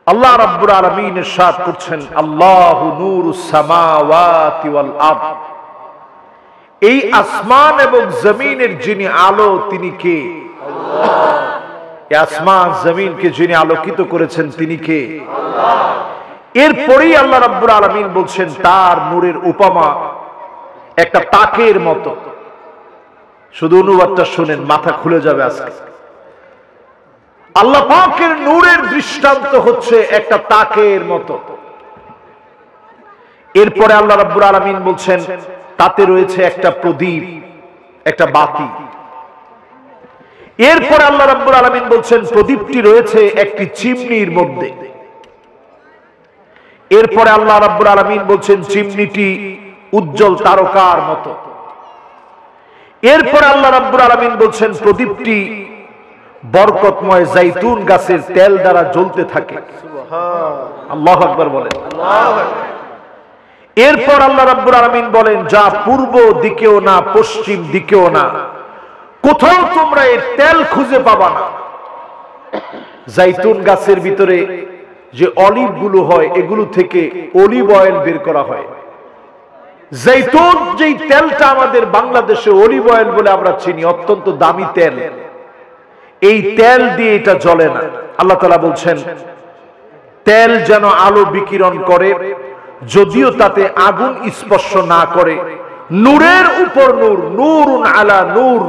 আল্লাহ রাব্বুল আলামিন ইরশাদ করছেন, আল্লাহু নূরুস সামাওয়াতি ওয়াল আরদ, এই আসমান এবং জমিনের যিনি আলো তিনি কে? আল্লাহ। এই আসমান জমিনকে যিনি আলোকিত করেছেন তিনি কে? আল্লাহ। এরপরেই আল্লাহ রাব্বুল আলামিন বলছেন তার নূরের উপমা একটা তাকের মতো। শুধু অনুবাদটা শুনেন, মাথা খুলে যাবে আজকে। আল্লাহ পাকের নূরের দৃষ্টান্ত হচ্ছে একটা তাকের মতো। এরপরে আল্লাহ রাব্বুল আলামিন বলছেন তাতে রয়েছে একটা প্রদীপ, একটা বাতি। এরপরে আল্লাহ রাব্বুল আলামিন বলছেন প্রদীপটি রয়েছে একটি চিমনির মধ্যে। এরপরে আল্লাহ রাব্বুল আলামিন বলছেন চিমনিটি উজ্জ্বল তারকার মতো। এরপরে আল্লাহ রাব্বুল আলামিন বলছেন প্রদীপটি বরকতময় জাইতুন গাছের তেল দ্বারা জ্বলতে থাকে। আল্লাহু আকবার বলেন। এরপর আল্লাহ রাব্বুল আলামিন বলেন যা পূর্ব দিকেও না পশ্চিম দিকেও না, কোথাও তোমরা এর তেল খুঁজে পাবা না। জাইতুন গাছের ভিতরে যে অলিভ গুলো হয় এগুলো থেকে অলিভ অয়েল বের করা হয়। জাইতুন যেই তেলটা আমাদের বাংলাদেশে অলিভ অয়েল বলে আমরা চিনি, অত্যন্ত দামি তেল, এই তেল দিয়ে এটা জ্বলে না। আল্লাহ তাআলা বলছেন তেল যেন আলো বিকিরণ করে, যদিও তাতে আগুন স্পর্শ না করে। নূরের উপর নূর, নূরুন আলা নূর,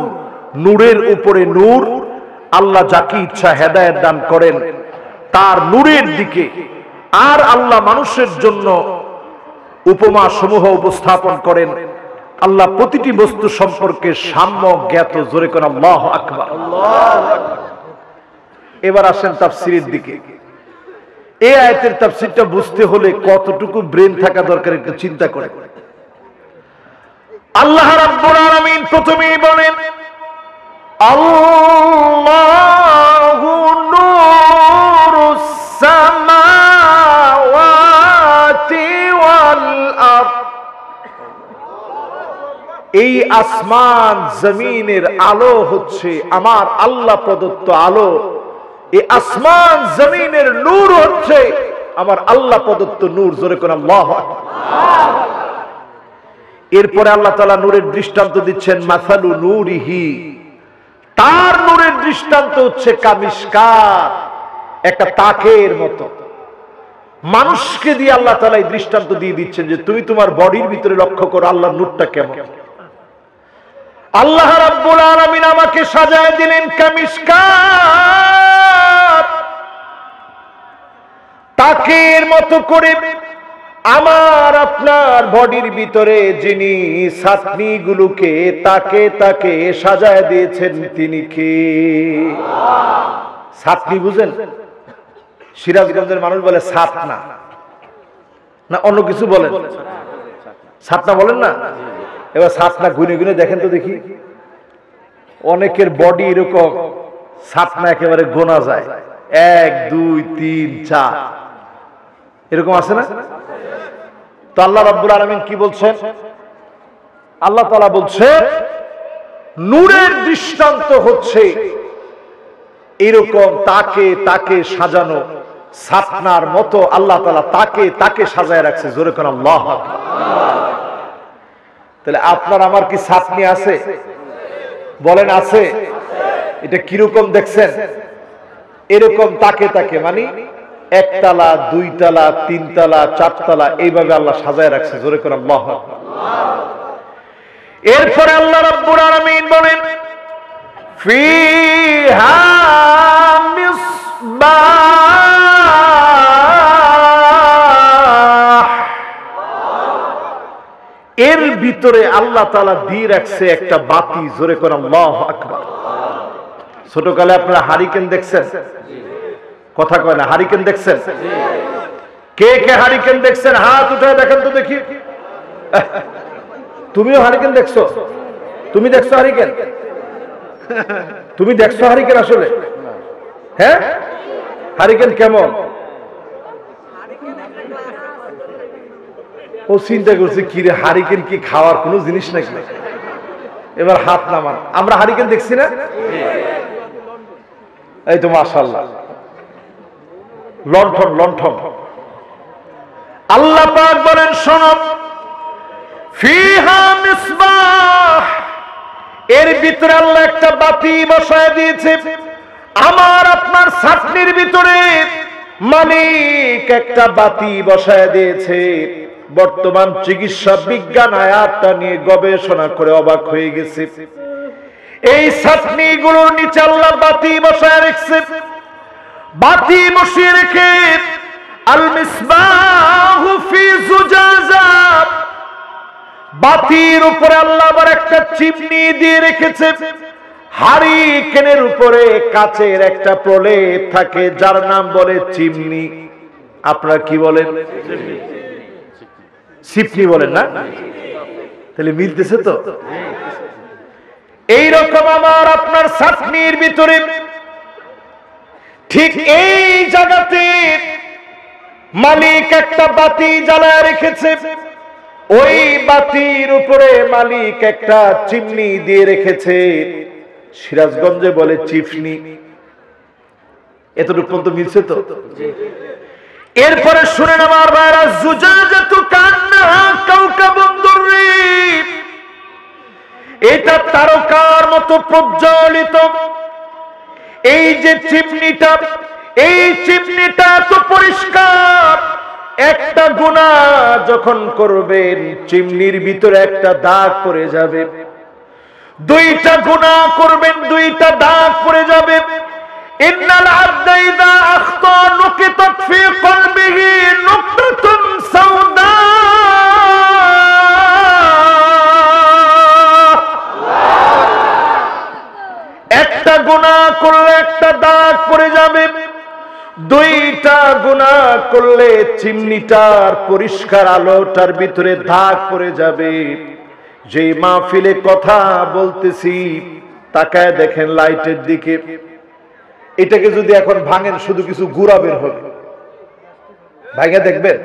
নূরের উপরে নূর। আল্লাহ যাকে ইচ্ছা হেদায়েত দান করেন তার নূরের দিকে। আর আল্লাহ মানুষের জন্য উপমা সমূহ উপস্থাপন করেন। আল্লাহ প্রতিটি বস্তু সম্পর্কে সাম্য জ্ঞাত। জোরে কোন আল্লাহু আকবার। এবার আসেন তাফসীরের দিকে। এই আয়াতের তাফসীরটা বুঝতে হলে কতটুকু ব্রেন থাকা দরকার একটু চিন্তা করে। আল্লাহ রাব্বুল আলামিন প্রথমেই বলেন আল্লাহু নূরুস সামাওয়াতি ওয়াল আরদ, এই আসমান জমিনের আলো হচ্ছে আমার আল্লাহ প্রদত্ত আলো। এই আসমান জমিনের নূর হচ্ছে আমার আল্লাহ প্রদত্ত নূর। জোরে কোন আল্লাহু আকবার। এরপরে আল্লাহ তাআলা নূরের দৃষ্টান্ত দিচ্ছেন মাসালু নূরিহি, তার নূরের দৃষ্টান্ত হচ্ছে কামিশকাত, একটা তাকের মতো। মানুষকে দিয়ে আল্লাহ তাআলা এই দৃষ্টান্ত দিয়ে দিচ্ছেন যে তুমি তোমার বডির ভিতরে লক্ষ্য করো আল্লাহর নূরটা কেমন। আল্লাহ রাব্বুল আলামিন আমাকে সাজায় দিলেন কামিশকাত, তাকের মতো করে। আমার আপনার বডির ভিতরে যিনি ছাতনিগুলোকে তাকে তাকে সাজায় দিয়েছেন তিনি কে? ছাতনি বুঝেন? সিরাজগঞ্জের মানুষ বলে ছাতনা, না অন্য কিছু বলেন? ছাতনা বলেন না? এবার ছাতনা গুনে গুনে দেখেন তো দেখি। অনেকের বডি এরকম, ছাতনা একেবারে গোনা যায়, 1 2 3 4 এরকম আছে না? তো আল্লাহ রাব্বুল আলামিন কি বলছেন? আল্লাহ তাআলা বলছে নূরের দৃষ্টান্ত হচ্ছে এরকম তাকে তাকে সাজানো ছাতনার মতো। আল্লাহ তাআলা তাকে তাকে সাজায় রাখছে। জোরে কোন আল্লাহু আকবার। তাহলে আপনার আমার কি ছাতনি আছে? বলেন আছে? এটা কিরকম দেখছেন? এরকম তাকে তাকে, মানে 1 তলা 2 তলা 3 তলা 4 তলা এইভাবে আল্লাহ সাজায় রাখছে। জোরে করে আল্লাহু আকবার। এরপরে আল্লাহ রাব্বুল আলামিন বলেন ফিহা মিসবাহ, এর ভিতরে আল্লাহ তাআলা দিয়ে রাখছে একটা বাতি। জোরে করে আল্লাহু আকবার। ছোটকালে আপনারা হারিকেন দেখছেন? কথা কয় না, হারিকেন দেখছেন? কে কে হারিকেন দেখছেন? হাত উঠায় দেখেন তো দেখি। তুমিও হারিকেন দেখছো? তুমি দেখছো হারিকেন? তুমি দেখছো হারিকেন আসলে? হ্যাঁ, হারিকেন কেমন? ও চিন্তা করছে কি রে, হারিকেন কি খাওয়ার কোনো জিনিস নাকি? এবার হাত নামান। আমরা হারিকেন দেখছি না? এই তো মাশাআল্লাহ। লণ্ঠন লণ্ঠন। আল্লাহ পাক বলেন শোনো, ফিহা মিসবাহ, এর ভিতরে আল্লাহ একটা বাতি বসায় দিয়েছে। আমার আপনার ছাতনির ভিতরে মালিক একটা বাতি বসায় দিয়েছে। বর্তমান চিকিৎসা বিজ্ঞান আয়াতটা নিয়ে গবেষণা করে অবাক হয়ে গেছে। এই ছাতনি গুলোর নিচে আল্লাহ বাতি বসায় রেখেছে। বাতি বসিয়ে রেখে আল মিসবাহু ফি জুজাজা, বাতির উপরে আল্লাহ আবার একটা চিমনি দিয়ে রেখেছে। হারিকেনের উপরে কাচের একটা প্রলেপ থাকে যার নাম বলে চিমনি। আপনারা কি বলেন? চিমনি বলেন না? তাহলে মিলতেছে তো। এইরকম আমার আপনার ছাতনির ভিতরে ঠিক এই জায়গাতে মালিক একটা বাতি জ্বালায় রেখেছে। ওই বাতির উপরে মালিক একটা চিমনি দিয়ে রেখেছে। সিরাজগঞ্জে বলে চিফনি। এতটুকু পর্যন্ত মিলছে তো? এরপরে শুনেন আমার ভাইরা, জুজাজাতু কান্নাহা কাওকাবুন দুররি, এটা তারকার মতো প্রজ্বলিত। এই যে চিমনিটা, এই চিমনিটা তো পরিষ্কার। একটা গুনাহ যখন করবেন চিমনির ভিতরে একটা দাগ পড়ে যাবে। দুইটা গুনাহ করবেন, দুইটা দাগ পড়ে যাবে। ইন্নাল আবদা ইযা আখতা নুকিতাত ফি কলবিহি নুকতাতুন সাওদা, একটা গুনাহ করলে একটা দাগ পড়ে যাবে। দুইটা গুনাহ করলে চিমনিটার পরিষ্কার আলোটার ভিতরে দাগ পড়ে যাবে। যে মাহফিলে কথা বলতেছি তাকায় দেখেন লাইটের দিকে। এটাকে যদি এখন ভাঙেন শুধু কিছু গুড়া বের হবে, ভাঙে দেখবেন?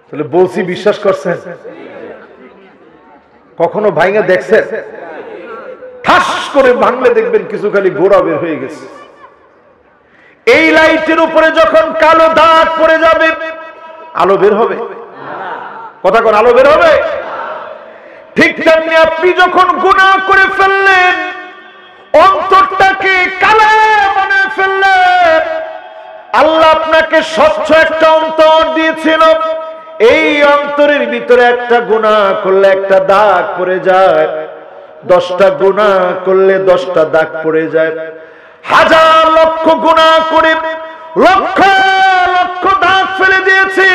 তাহলে বলছি বিশ্বাস করছেন? কখনো ভাঙে দেখছেন? ঠাস করে ভাঙলে দেখবেন কিছু খালি গোড়া বের হয়ে গেছে। এই লাইটের উপরে যখন কালো দাগ পড়ে যাবে আলো বের হবে? কথা কোন আলো বের হবে? ঠিক তেমনি আপনি যখন গুনাহ করে ফেললেন, অন্তরটাকে কালো বানিয়ে ফেললেন। আল্লাহ আপনাকে স্বচ্ছ একটা অন্তর দিয়েছিল। এই অন্তরের ভিতরে একটা গুনাহ করলে একটা দাগ পড়ে যায়, 10টা গুনাহ করলে 10টা দাগ পড়ে যায়। হাজার লক্ষ গুনাহ করে লক্ষ লক্ষ দাগ ফেলে দিয়েছি।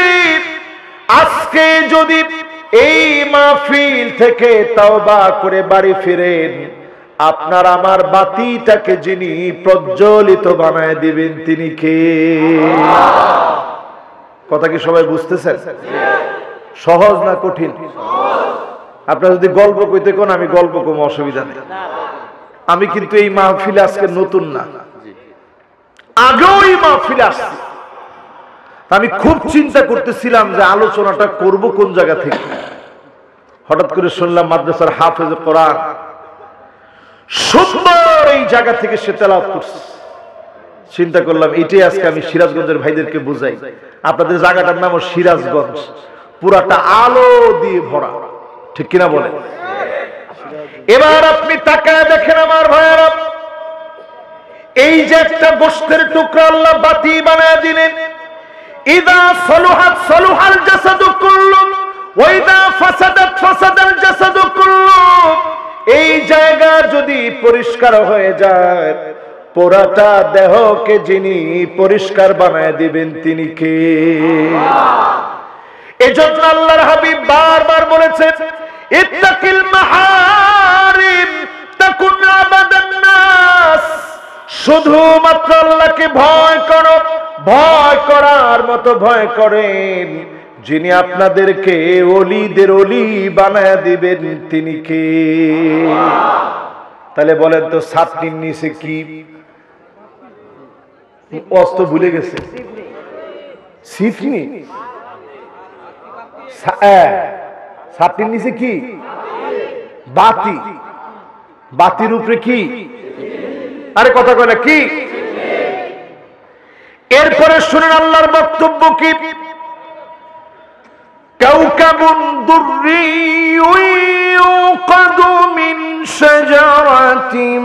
আজকে যদি এই মাহফিল থেকে তাওবা করে বাড়ি ফিরেন, আপনার আমার বাতিটাকে যিনি প্রজ্বলিত বানায় দিবেন তিনি কে? কথা কি সবাই বুঝতেছেন? সহজ না কঠিন? আপনারা যদি গল্প কইতে কোন আমি গল্প কম, অসুবিধা নেই। আমি কিন্তু এই মাহফিলে আজকে নতুন না, আগেও এই মাহফিলে আসছি। আমি খুব চিন্তা করতেছিলাম যে আলোচনাটা করব কোন জায়গা থেকে। হঠাৎ করে শুনলাম মাদ্রাসার হাফেজ কোরআন সুন্দর এই জায়গা থেকে সে তেলাওয়াত করছে। চিন্তা করলাম এটাই আজকে আমি সিরাজগঞ্জের ভাইদেরকে বুঝাই। আপনাদের জায়গাটার নাম সিরাজগঞ্জ, পুরাটা আলো দিয়ে ভরা, ঠিক কিনা বলেন? এবার আপনি তাকায় দেখেন আমার ভাইয়েরা, এই যে একটা গোশতের টুকরা আল্লাহ বাতি বানায় দিলেন। ইদা সলুহাত সলুহাল জাসাদু কুল্লু ওয়া ইদা ফাসাদাত ফাসাদাল জাসাদু কুল্লু, এই জায়গা যদি পরিষ্কার হয়ে যায়, পুরাটা দেহকে যিনি পরিষ্কার বানায় দিবেন তিনি কে? এজন্য আল্লাহর হাবিব বারবার বলেছেন, ইত্তাকিল মাহারিম তাকুন আবাদান নাস, শুধুমাত্র আল্লাহকে ভয় করো, ভয় করার মতো ভয় করেন, যিনি আপনাদেরকে ওলিদের ওলি বানায় দিবেন তিনি কে? তাহলে বলেন তো ছাতনির নিচে কি? অস্ত্র ভুলে গেছে, সিফনি। ছাতনির নিচে কি? বাতি। বাতির উপরে কি? আরে কথা কয় না কি? এরপরে শুনেন আল্লাহর বক্তব্য কি, কাউকাবুন দুররিয়ুন ইউকাদু মিন শাজারাতিন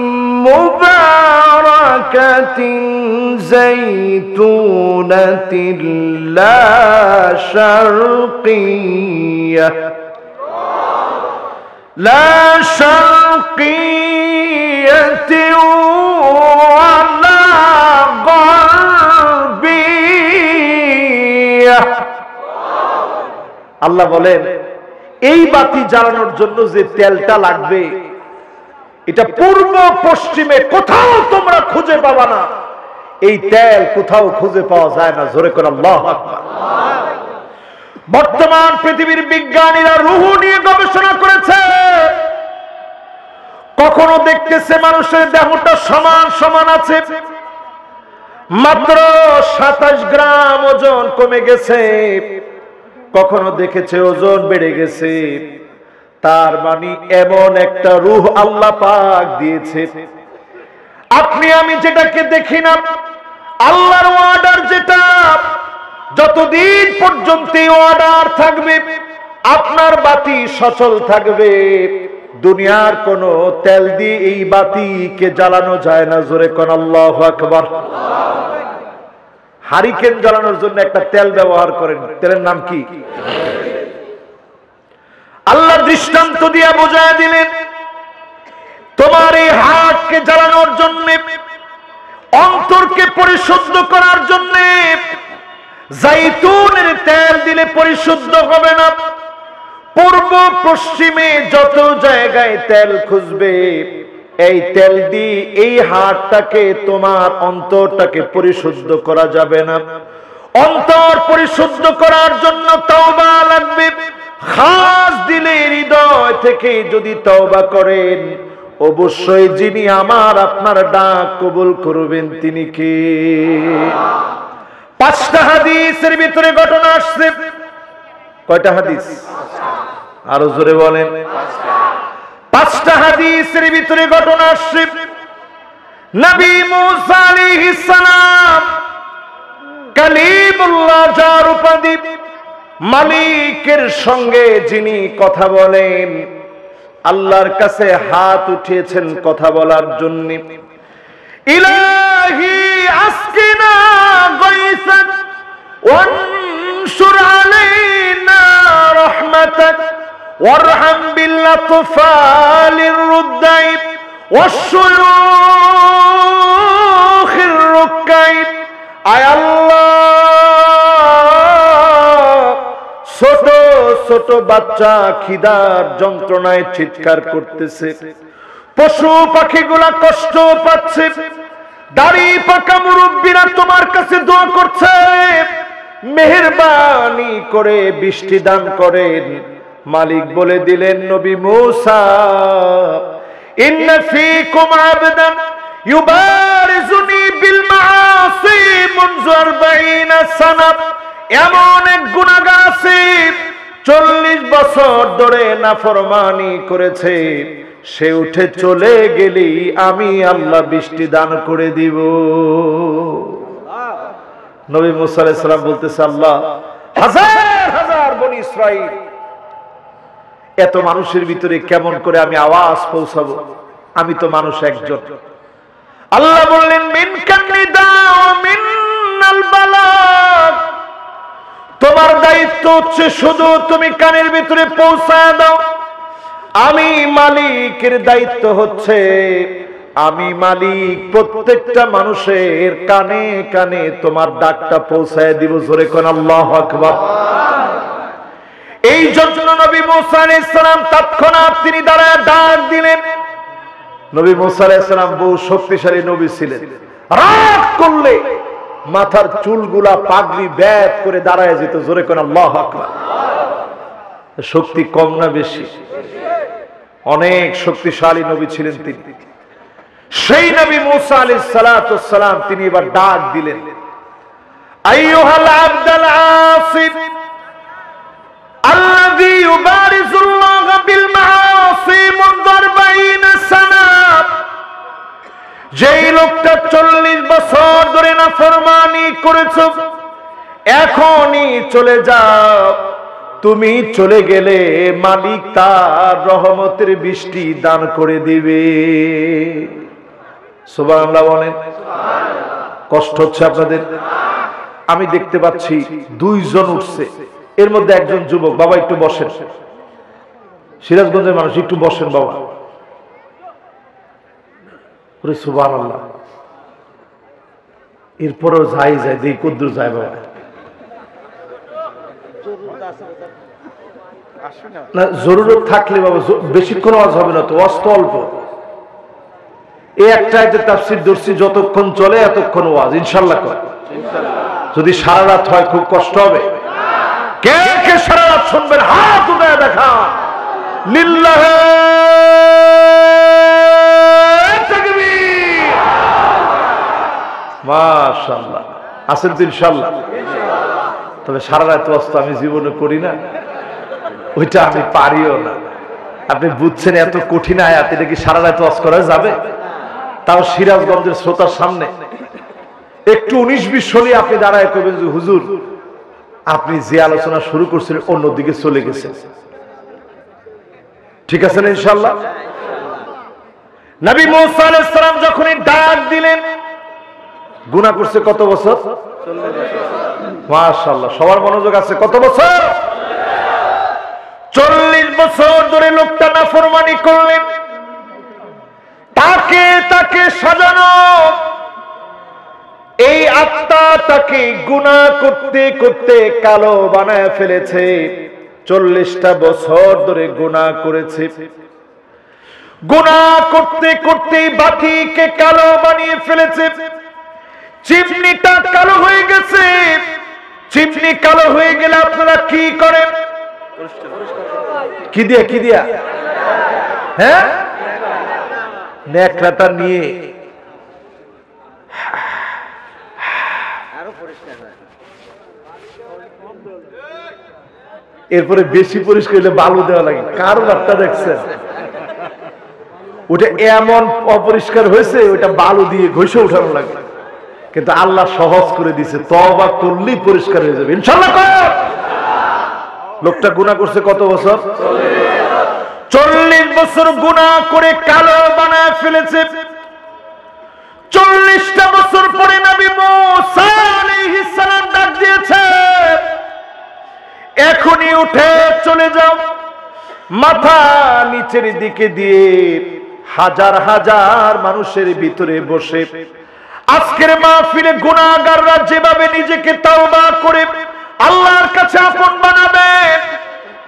মুবারাকাতিন যাইতুনাতিন লা শারকিয়্যাহ ওয়ালা গারবিয়্যাহ। আল্লাহ বলেন এই বাতি জ্বালানোর জন্য যে তেলটা লাগবে এটা পূর্ব পশ্চিমে কোথাও তোমরা খুঁজে পাবা না। এই তেল কোথাও খুঁজে পাওয়া যায় না। জোরে করে আল্লাহু আকবার। বর্তমান পৃথিবীর বিজ্ঞানীরা রূহ নিয়ে গবেষণা করেছে। কখনো দেখতেছে মানুষের দেহটা সমান সমান আছে, মাত্র 27 গ্রাম ওজন কমে গেছে। কখনো দেখেছে ওজন বেড়ে গেছে। তার মানে এমন একটা রূহ আল্লাহ পাক দিয়েছে। আপনি আমি যেটাকে দেখি না, আল্লাহর অর্ডার যেটা, যতদিন পর্যন্ত এই অর্ডার থাকবে আপনার বাতি সচল থাকবে। দুনিয়ার কোন তেল দিয়ে এই বাতিকে জ্বালানো যায় না। জোরে কোন আল্লাহু আকবার। হারিকেন জ্বালানোর জন্য একটা তেল ব্যবহার করেন, তেলের নাম কি? আল্লাহ দৃষ্টান্ত দিয়ে বোঝায় দিলেন, তোমার এই হাতকে জ্বালানোর জন্য, অন্তরকে পরিশুদ্ধ করার জন্য জাইতুনের তেল দিলে পরিশুদ্ধ হবে না। পূর্ব পশ্চিমে যত জায়গায় তেল খুঁজবে, এই তেল দিয়ে এই হাতটাকে, তোমার অন্তরটাকে পরিশুদ্ধ করা যাবে না। অন্তর পরিশুদ্ধ করার জন্য তওবা লাগবে। খাস দিলে হৃদয় থেকে যদি তওবা করেন, অবশ্যই যিনি আমার আপনার ডাক কবুল করবেন তিনি কে? 5টা হাদিসের ভিতরে ঘটনা আসছে। কয়টা হাদিস? আরো জোরে বলেন। 5টা হাদিসের ভিতরে ঘটনা আসছে। নবী মুসা আলাইহিস সালাম কালিমুল্লাহ যার উপাধি, মালিকের সঙ্গে যিনি কথা বলেন, আল্লাহর কাছে হাত উঠিয়েছেন কথা বলার জন্য। ইলাহি আসকিনা গায়সান ওয়ানশুর আলাইনা রাহমাতাক ওয়ারহাম বিল্লাতফালির রুদ্দাই ওয়াশশুয়ুখির রুকাই। আয় আল্লাহ, ছোট ছোট বাচ্চা খিদার যন্ত্রণায় চিৎকার করতেছে, পশু পাখিগুলা কষ্ট পাচ্ছে, দাড়ি পাকা মুরব্বীরা তোমার কাছে দোয়া করছে, মেহেরবানি করে বৃষ্টি দান করেন। মালিক বলে দিলেন, নবী মুসা, ইন্না ফীকুম আবদান ইউবারিজুনি বিল মাআসি মুনযু 40 সানা। এমন এক গুনাহগার আছে 40 বছর ধরে নাফরমানি করেছে, সে উঠে চলে গেলেই আমি আল্লাহ বৃষ্টি দান করে দিব। নবী মুসা আলাইহিস সালাম বলতেছে, আল্লাহ, হাজার হাজার বনি ইসরাইল, এত মানুষের ভিতরে কেমন করে আমি আওয়াজ পৌঁছাবো? আমি তো মানুষ একজন। আল্লাহ বললেন, মিনকান নিদা ওয়া মিনাল বালাগ। তোমার দায়িত্ব হচ্ছে শুধু তুমি কানের ভিতরে পৌঁছায় দাও। আমি মালিকের দায়িত্ব হচ্ছে, আমি মালিক প্রত্যেকটা মানুষের কানে কানে তোমার ডাকটা পৌঁছায় দিব। জোরে কোন আল্লাহু আকবার। এই জন্য নবী মুসা আলাইহিস সালাম তৎক্ষণাৎ তিনি দাঁড়ায় ডাক দিলেন। নবী মুসা আলাইহিস সালাম বহু শক্তিশালী নবী ছিলেন। রাগ করলে মাথার চুলগুলা পাগড়ি ব্যাত করে দাঁড়ায় যেত। জোরে কোন আল্লাহু আকবার। শক্তি কম না বেশি? অনেক শক্তিশালী নবী ছিলেন তিনি। সেই নবী মুসা আলাইহিস সালাতু সালাম তিনি এবার ডাক দিলেন, আইয়ুহাল আবদুল আসিফ আল্লাযী ইউবারিজুল্লাহ বিল মাআসি মুনযু 40 সানা। যেই লোকটা 40 বছর ধরে নাফরমানি করেছ, এখনই চলে যাও। তুমি চলে গেলে মালিক তার রহমতের বৃষ্টি দান করে দিবে। সুবহানাল্লাহ বলেন। কষ্ট হচ্ছে আপনাদের? আমি দেখতে পাচ্ছি 2 জন উঠছে, এর মধ্যে একজন যুবক। বাবা একটু বসেন, সিরাজগঞ্জের মানুষ, একটু বসেন বাবা। সুবহানাল্লাহ। এরপরেও যাই দেই কদ্দুর যায় বাবা। না জরুরত থাকলে বাবা, বেশিক্ষণ ওয়াজ হবে না তো, ওয়াজ তো অল্প। এই একটা আয়াতের তাফসীর ধরছি, যতক্ষণ চলে এতক্ষণ ওয়াজ ইনশাআল্লাহ কর। যদি সারা রাত হয় খুব কষ্ট হবে। কে কে সারা রাত শুনবেন হাত উঠায় দেখা। লিল্লাহি তাকবীর। মাশাআল্লাহ। আছেন তো ইনশাআল্লাহ? তবে সারা রাত ওয়াজ তো আমি জীবনে করি না, ওইটা আমি পারিও না। আপনি বুঝছেন এত কঠিন আয়াত, এটা কি সারা রাত ওয়াজ করা যাবে? তাও সিরাজগঞ্জের শ্রোতার সামনে একটু 19-20 হলে আপনি দাঁড়ায় কইবেন যে হুজুর আপনি যে আলোচনা শুরু করছিলেন অন্যদিকে চলে গেছেন। ঠিক আছে না ইনশাআল্লাহ? নবী মুসা আলাইহিস সালাম যখন ডাক দিলেন, গুনাহ করছে কত বছর? 40 বছর। মাশাআল্লাহ, সবার মনোযোগ আছে। কত বছর? 40 বছর ধরে লোকটা নাফরমানি করলেন। তাকে সাজানো এই আত্মা তাকে গুনাহ করতে করতে কালো বানায় ফেলেছে। 40টা বছর ধরে গুনাহ করেছে। গুনাহ করতে করতে বাতিকে কালো বানিয়ে ফেলেছে। চিমনিটা কালো হয়ে গেছে। চিমনি কালো হয়ে গেলে আপনারা কি করেন? কি দিয়া হ্যাঁ, নেকড়াটা নিয়ে এরপরে বেশি পরিষ্কার হলে বালু দেওয়া লাগে। কার রাতটা দেখছেন? ওটা এমন অপরিষ্কার হয়েছে, ওটা বালু দিয়ে ঘষে উঠানো লাগে। কিন্তু আল্লাহ সহজ করে দিছে, তওবা করলেই পরিষ্কার হয়ে যাবে ইনশাআল্লাহ। লোকটা গুনাহ করছে কত বছর? 40 বছর গুনাহ করে কালো বানায় ফেলেছে। 40টা বছর পরে নবী মুসা আলাইহিস সালাম ডাক দিয়েছে, এখনই উঠে চলে যাও। মাথা নিচের দিকে দিয়ে হাজার হাজার মানুষের ভিতরে বসে আজকের মাহফিলে গুনাহগাররা যেভাবে নিজেকে তাওবা করে আল্লাহর কাছে আপন বানাবে,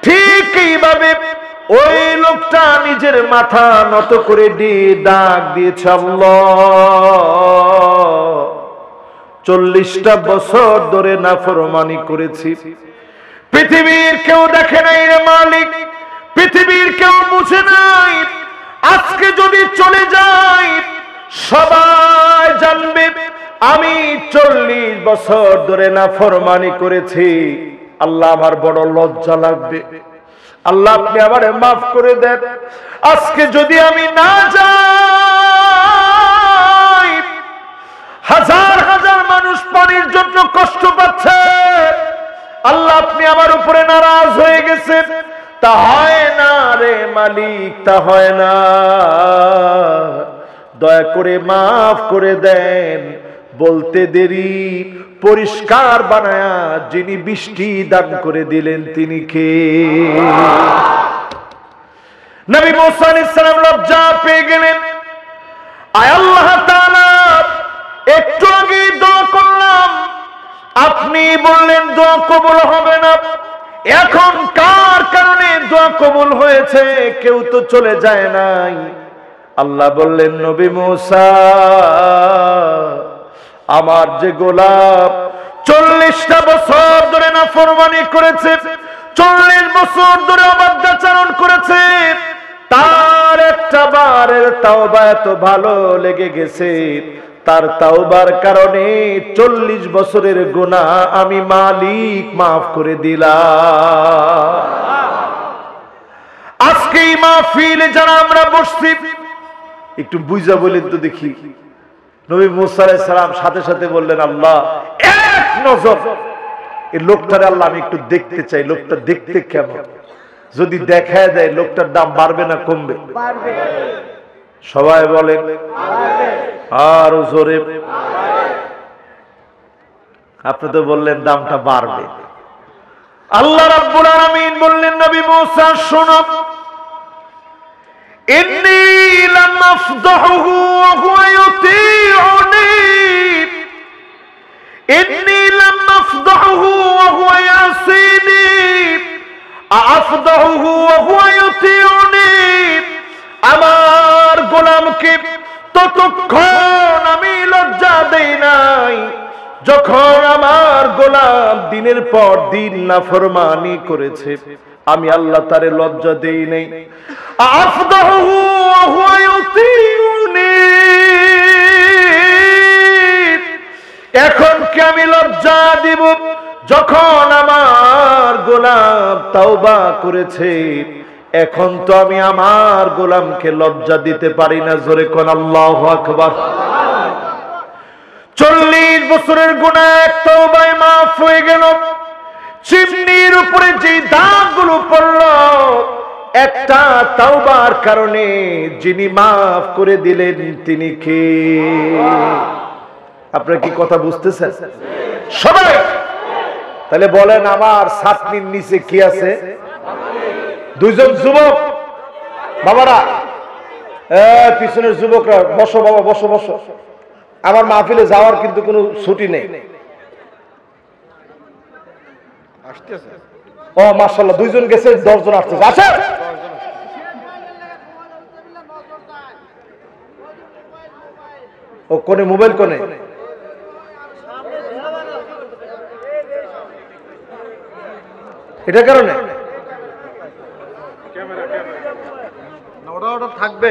ঠিক এইভাবে ওই লোকটা নিজের মাথা নত করে দিয়ে ডাক দিয়েছে, আল্লাহ 40টা বছর ধরে নাফরমানি করেছি, পৃথিবীর কেউ দেখে নাই রে মালিক, পৃথিবীর কেউ বুঝে নাই। আজকে যদি চলে যাই সবাই জানবে আমি 40 বছর ধরে নাফরমানি করেছি। আল্লাহ আমার বড় লজ্জা লাগবে। আল্লাহ আপনি আমারে মাফ করে দেন। আজকে যদি আমি না যাই, হাজার হাজার মানুষ পানির জন্য কষ্ট পাচ্ছে। আল্লাহ আপনি আমার উপরে নারাজ হয়ে গেছেন। তা হয় না রে মালিক, তা হয় না। দয়া করে মাফ করে দেন। বলতে দেরি, পরিষ্কার বানায়া যিনি বৃষ্টি দান করে দিলেন তিনি কে? নবী মুসা আলাইহিস সালাম লজ্জা পেয়ে গেলেন। আয় আল্লাহ তাআলা, একটু আগে দোয়া করলাম, আপনি বললেন দোয়া কবুল হবে না। এখন কার কারণে দোয়া কবুল হয়েছে? কেউ তো চলে যায় নাই। আল্লাহ বললেন, নবী মুসা, আমার যে গোলাম 40টা বছর ধরে নাফরমানি করেছে, 40 বছর ধরে অবাধ্যাচরণ করেছে, তার একটা বারের তাওবা এত ভালো লেগে গেছে, তার তাওবার কারণে 40 বছরের গুনাহ আমি মালিক মাফ করে দিলাম। আজকে এই মাহফিলে যারা আমরা বসছি, একটু বুঝা বলেন তো দেখি, নবী মুসা আলাইহিস সালাম সাথে সাথে বললেন, আল্লাহ এক নজর এই লোকটারে আল্লাহ আমি একটু দেখতে চাই, লোকটা দেখতে কেমন, যদি দেখায় দেয় লোকটার দাম বাড়বে না কমবে? সবাই বলেন আর জোরে। আপনি তো বললেন দামটা বাড়বে। আল্লাহ রাব্বুল আলামিন বললেন, নবী মুসা শোনো, ইন্নী লাম আফদাহু ওয়া হুয়া ইউতিউনি, ইন্নী লাম আফদাহু ওয়া হুয়া ইয়াসিনি, আফদাহু ওয়া হুয়া ইউতিউনি। আমার গোলামকে ততক্ষণ আমি লজ্জা দেই নাই যখন আমার গোলাম দিনের পর দিন নাফরমানি করেছে, আমি আল্লাহ তারে লজ্জা দেই নাই। আফদাহু ওয়া হুয়া ইউতিউনি, এখন কি আমি লজ্জা দিব যখন আমার গোলাম তাওবা করেছে? এখন তো আমি আমার গোলামকে লজ্জা দিতে পারি না। জোরে কোন আল্লাহু আকবার। 40 বছরের গুনাহ তওবায় মাফ হয়ে গেল। চিমনির উপরে যে দাগগুলো পড়ল, একটা তাওবার কারণে যিনি মাফ করে দিলেন তিনি কে? আপনারা কি কথা বুঝতেছেন সবাই? তাহলে বলেন, আমার ছাতনির নিচে কি আছে? দুইজন যুবক বাবারা, পিছনের যুবকরা বসো বাবা, বসো বসো। আমার মাহফিলে যাওয়ার কিন্তু কোনো ছুটি নেই। ও মাশাআল্লাহ, দুইজন গেছে, 10 জন আসতেছে। আসে ও কোনে মোবাইল কোনে? এটা কারণে থাকবে,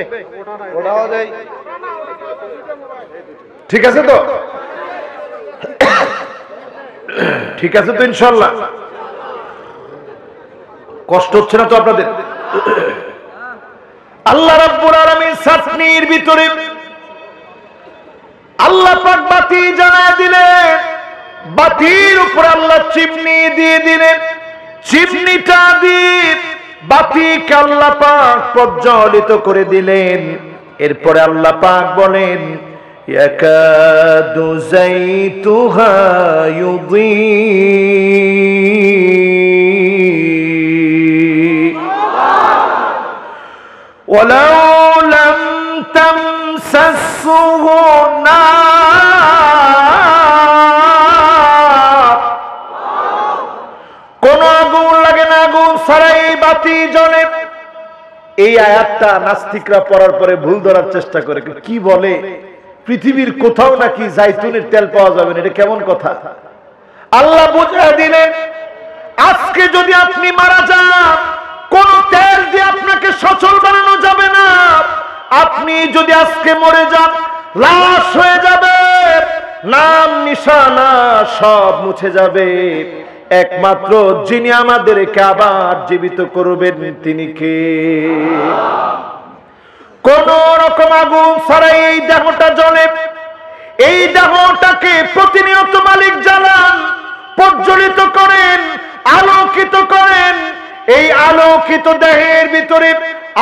ঠিক আছে তো? ঠিক আছে তো ইনশাআল্লাহ? কষ্ট হচ্ছে না তো আপনাদের? আল্লাহ রাব্বুল আলামিন ছাতনির ভিতরে আল্লাহ পাক বাতি জ্বালায় দিলেন, বাতির উপর আল্লাহ চিমনি দিয়ে দিলেন। চিমনিটা দিয়ে বাতিকে আল্লাহ পাক প্রজ্বলিত করে দিলেন। এরপরে আল্লাহ পাক বলেন, ইয়াকাদু যাইতুহা ইউদি, ওয়ালাউ লাম তামসাসহু নার, কোন আগুন লাগে না, আগুন ছাড়াই বাতি জ্বলে। এই আয়াতটা নাস্তিকরা পড়ার পরে ভুল ধরার চেষ্টা করে, কি বলে পৃথিবীর কোথাও নাকি জাইতুনের তেল পাওয়া যাবে না, এটা কেমন কথা? আল্লাহ বুঝিয়ে দিলেন, আজকে যদি আপনি মারা যান, কোন তেল দিয়ে আপনাকে সচল বানানো যাবে না। আপনি যদি আজকে মরে যান, লাশ হয়ে যাবে, নাম নিশানা সব মুছে যাবে। একমাত্র যিনি আমাদেরকে আবার জীবিত করবেন তিনি কে? কোন রকম আগুন ছাড়াই এই দেহটা জ্বলে। এই দেহটাকে প্রতিনিয়ত মালিক জ্বালান, প্রজ্বলিত করেন, আলোকিত করেন। এই আলোকিত দেহের ভিতরে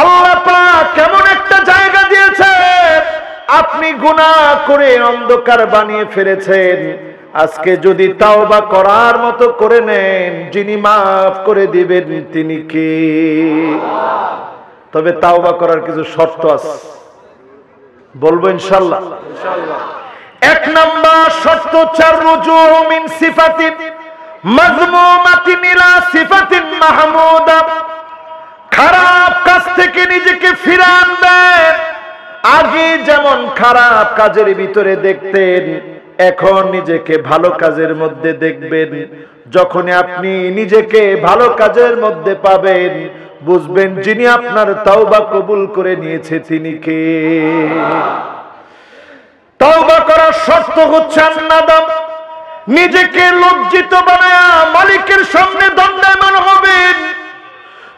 আল্লাহ পাক কেমন একটা জায়গা দিয়েছে। আপনি গুনাহ করে অন্ধকার বানিয়ে ফেলেছেন, আজকে যদি তাওবা করার মতো করে নেন, যিনি মাফ করে দিবেন তিনি কে? তবে তাওবা করার কিছু শর্ত আছে, বলবো ইনশাআল্লাহ। এক নাম্বার শর্ত, রুজু মিন সিফাতিন মাযমুমাতিন ইলা সিফাতিন মাহমুদা। খারাপ কাজ থেকে নিজেকে ফিরে আনবেন। আগে যেমন খারাপ কাজের ভিতরে দেখতেন, এখন নিজেকে ভালো কাজের মধ্যে দেখবেন। যখন আপনি নিজেকে ভালো কাজের মধ্যে পাবেন, বুঝবেন যিনি আপনার তাওবা কবুল করে নিয়েছে তিনি কে। তাওবা করার শর্ত হচ্ছে আন্নাদাম, নিজেকে লজ্জিত বানায়া মালিকের সামনে দণ্ডায়মান হবেন।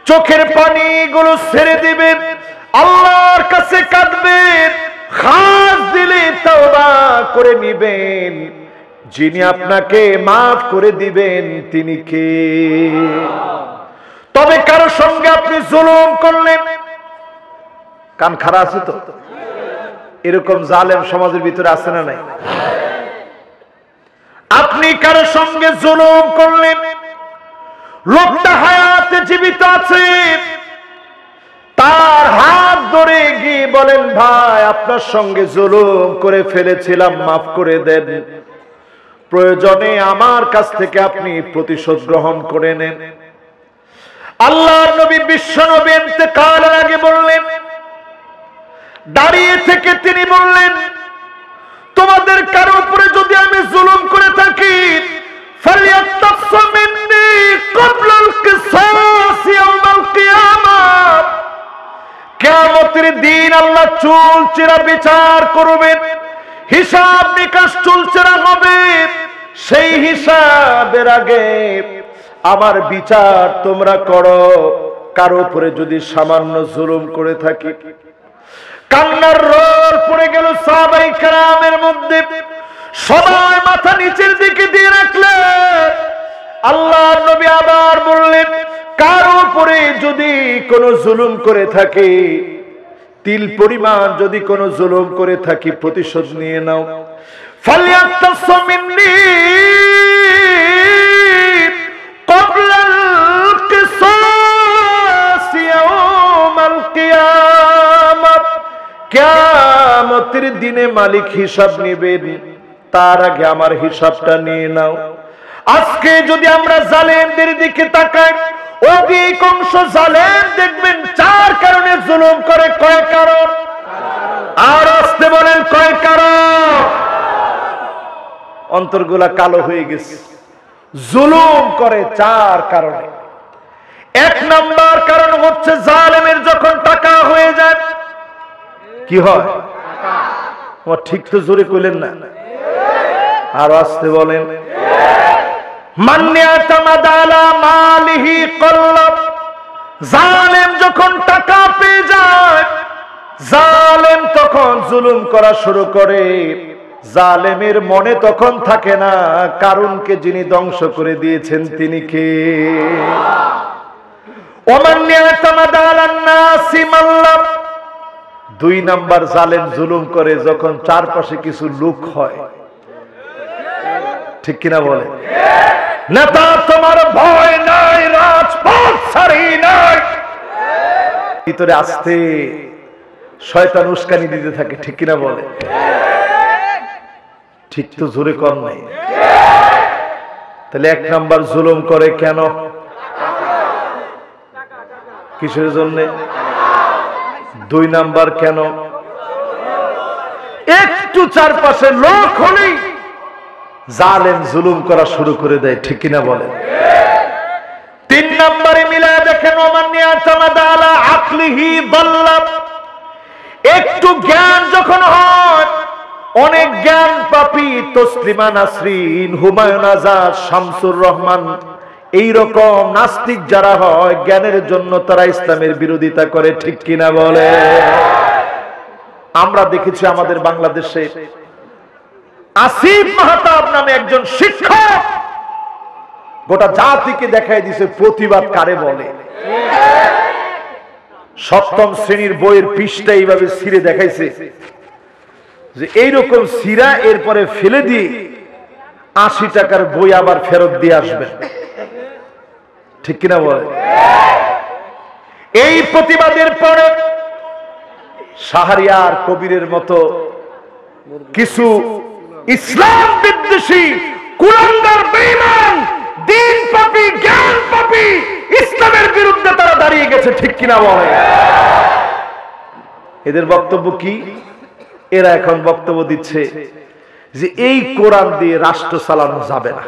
চোখের পানিগুলো ছেড়ে দিবেন, আল্লাহর কাছে কাঁদবেন। খাস দিলে তওবা করে নিবেন, যিনি আপনাকে মাফ করে দিবেন তিনি কে? তবে কারো সঙ্গে আপনি জুলুম করলেন, কান খারাপ আছে তো? এরকম জালেম সমাজের ভিতরে আছে না নাই? আপনি কারো সঙ্গে জুলুম করলেন, লোকটা হায়াতে জীবিত আছে, তার হাত ধরে গিয়ে বলেন, ভাই আপনার সঙ্গে জুলুম করে ফেলেছিলাম, মাফ করে দেন, প্রয়োজনে আমার কাছ থেকে আপনি প্রতিশোধ গ্রহণ করে নেন। আল্লাহর নবী বিশ্ব নবী ইন্তেকালের আগে বললেন, দাঁড়িয়ে থেকে তিনি বললেন, তোমাদের কারো উপরে যদি আমি জুলুম করে থাকি, ফালিয়াত্তাসু মিন্নি ক্বাবলাল কিসাস ইয়াউমাল কিয়ামাহ, কিয়ামতের দিন আল্লাহ চুলচেরা বিচার করবেন, হিসাব নিকাশ চুলচেরা হবে, সেই হিসাবের আগে আমার বিচার তোমরা করো। কারো উপরে যদি সামান্য জুলুম করে থাকি, কান্নার রোল পড়ে গেল সাহাবায়ে কেরামের মধ্যে, সবাই মাথা নিচের দিকে দিয়ে রাখলেন। আল্লাহর নবী আবার বললেন, কারো উপরে যদি কোনো জুলুম করে থাকে, তিল পরিমাণ যদি কোনো জুলুম করে থাকি, প্রতিশোধ নিয়ে নাও। ফালিয়াত্তাসু মিন্নি ক্বাবলাল কিসাস ইয়াউমাল কিয়ামাহ, কিয়ামতের দিনে মালিক হিসাব নেবেন, তার আগে আমার হিসাবটা নিয়ে নাও। আজকে যদি আমরা জালেমদের দিকে তাকাই, অধিকাংশ জালেম দেখবেন চার কারণে জুলুম করে। কয় কারণ? আর আসতে বলেন, কয় কারণ? অন্তরগুলা কালো হয়ে গেছে। জুলুম করে চার কারণে। এক নাম্বার কারণ হচ্ছে, জালেমের যখন টাকা হয়ে যায়, কি হয়? ঠিক তো জোরে কইলেন না, আর আসতে বলেন। জালেম যখন টাকা পেয়ে যায়, জালেম তখন জুলুম করা শুরু করে। জালেমের মনে তখন থাকে না কারণকে যিনি ধ্বংস করে দিয়েছেন তিনি কে। দুই নাম্বার, জালেম জুলুম করে যখন চারপাশে কিছু লোক হয়, ঠিক কিনা বলে? নেতা তোমার ভয় নাই, রাজপথ ছাড়ি নাই, ভিতরে আসতে শয়তান উস্কানি দিতে থাকে, ঠিক কিনা বলে? ঠিক তো জোরে কম নাই। তাহলে এক নাম্বার জুলুম করে কেন? কিসের জন্য? দুই নাম্বার কেন? একটু চারপাশে লোক হলেই জালেম জুলুম করা শুরু করে দেয়, ঠিক কিনা বলেন? তিন নম্বরে মিলায় দেখেন, একটু জ্ঞান যখন হয়, অনেক জ্ঞান পাপী তসলিমা নাসরিন, হুমায়ুন আজাদ, শামসুর রহমান, এইরকম নাস্তিক যারা হয়, জ্ঞানের জন্য তারা ইসলামের বিরোধিতা করে, ঠিক কিনা বলে? আমরা দেখেছি আমাদের বাংলাদেশে আসিফ মাহতাব নামে একজন শিক্ষক গোটা জাতিকে দেখাই দিয়েছে প্রতিবাদ কারে বলে। সপ্তম শ্রেণীর বইয়ের পৃষ্ঠা এইভাবে ছিঁড়ে দেখাইছে যে এইরকম ছিঁড়া এরপরে ফেলে দিয়ে ৮০ টাকার বই আবার ফেরত দিয়ে আসবেন, ঠিক কিনা বলে? এই প্রতিবাদের পরে শাহরিয়ার কবিরের মতো কিছু ইসলাম বিদ্বেষী কুলাঙ্গার বেঈমান দিন পাপী জ্ঞান পাপী ইসলামের বিরুদ্ধে তারা দাঁড়িয়ে গেছে, ঠিক কিনা বলে? এদের বক্তব্য কি? এরা এখন বক্তব্য দিচ্ছে যে এই কোরআন দিয়ে রাষ্ট্র চালানো যাবে না।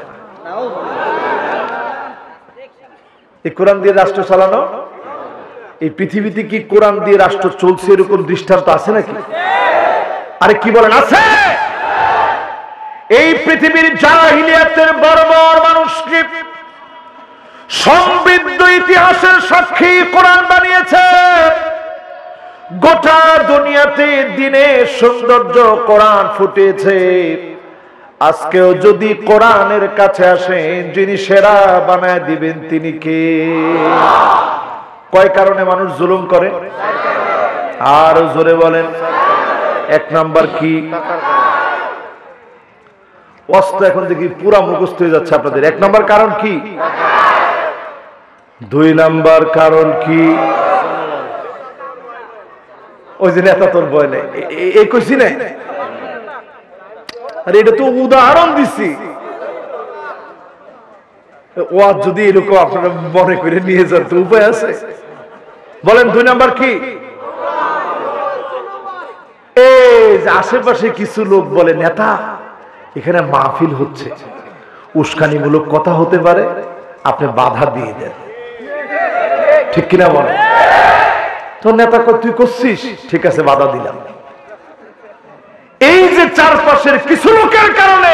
এই কোরআন দিয়ে রাষ্ট্র চালানো, এই পৃথিবীতে কি কোরআন দিয়ে রাষ্ট্র চলছে এরকম দৃষ্টান্ত আছে নাকি? আরে কি বলেন, আছে? এই পৃথিবীর জাহিলিয়াতের বর্বর মানুষকে সমৃদ্ধ ইতিহাসের সাক্ষী কোরআন বানিয়েছে। গোটা দুনিয়াতে দিনের সৌন্দর্য কোরআন ফুটেছে। আজকেও যদি কোরআনের কাছে আসেন, যিনি সেরা বানায় দিবেন তিনি কে? কয় কারণে মানুষ জুলুম করে? আর জোরে বলেন। এক নাম্বার কি? অস্ত্র এখন দেখি পুরা মুখস্থ হয়ে যাচ্ছে আপনাদের। এক নাম্বার কারণ কি? দুই নাম্বার কারণ কি? ওই যে নেতা তোর ভয় নেই, এই কইছি না? আরে এটা তো উদাহরণ দিছি। ও যদি এরকম আপনারা মনে করে নিয়ে যান তো উপায় আছে? বলেন দুই নাম্বার কি? এই যে আশেপাশে কিছু লোক বলে, নেতা এখানে মাহফিল হচ্ছে, উস্কানিমূলক কথা হতে পারে, আপনি বাধা দিয়ে দেন। ঠিক কিনা বলেন? তো নেতা তুই করছিস, ঠিক আছে বাধা দিলাম। এই যে চারপাশের কিছু লোকের কারণে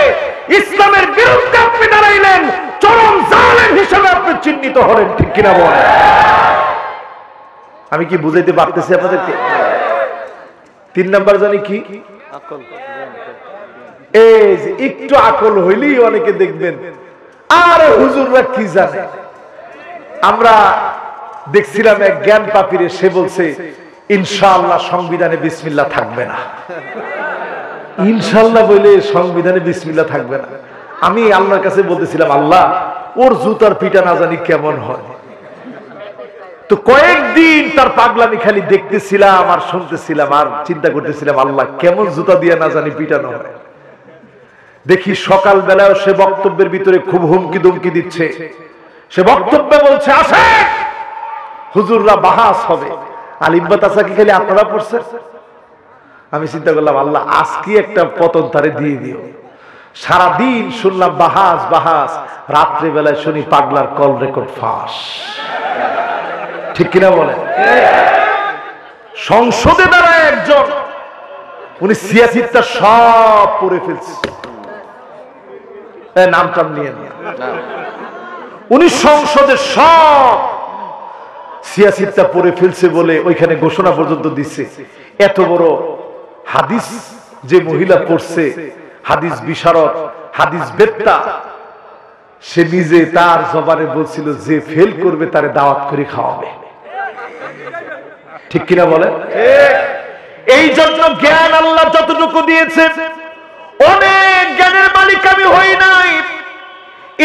ইসলামের বিরুদ্ধে আপনি দাঁড়াইলেন, চরম জালেম হিসেবে আপনি চিহ্নিত হলেন। ঠিক কিনা বলেন? আমি কি বুঝাইতে পারতেছি আপনাদেরকে? তিন নাম্বার জানি কি? এই যে একটু আকল হইলেই অনেকে দেখবেন আর হুজুররা কি জানে। আমরা দেখছিলাম এক জ্ঞান পাপীরে, সে বলছে ইনশাআল্লাহ সংবিধানে বিসমিল্লাহ থাকবে না। ইনশাআল্লাহ বলে সংবিধানে বিসমিল্লাহ থাকবে না। আমি আল্লাহর কাছে বলতেছিলাম, আল্লাহ ওর জুতার পিটা না জানি কেমন হয়। তো কয়েকদিন তার পাগলামি খালি দেখতেছিলাম আর শুনতেছিলাম আর চিন্তা করতেছিলাম, আল্লাহ কেমন জুতা দিয়ে না জানি পিটানো হয়। দেখি সকাল বেলায় সে বক্তব্যের ভিতরে খুব হুমকি দুমকি দিচ্ছে। সে বক্তব্যে বলছে, আসে হুজুররা বাহাস হবে। আলিম্বা তাসা কি খালি আপনারা পড়ছেন? আমি চিন্তা করলাম, আল্লাহ আজকে একটা পতন তারে দিয়ে দিও। সারাদিন শুনলাম বাহাস বাহাস, রাত্রে বেলায় শুনি পাগলার কল রেকর্ড ফাঁস। ঠিক কিনা বলেন? সংসদে দাঁড়ায় একজন, উনি সিয়াসিটা সব পড়ে ফেলছে। নামটা নিয়ে উনি সংসদে সব সিয়াসিটা পড়ে ফেলছে বলে ওইখানে ঘোষণা পর্যন্ত দিচ্ছে। এত বড় হাদিস যে মহিলা পড়ছে, হাদিস বিশারদ, হাদিস বেত্তা, সে নিজে তার জবানে বলছিল যে ফেল করবে তারে দাওয়াত করে খাওয়াবে। ঠিক কিনা বলে? এই জন্য জ্ঞান আল্লাহ যতটুকু দিয়েছে, অনেক জ্ঞানের মালিক আমি হই নাই,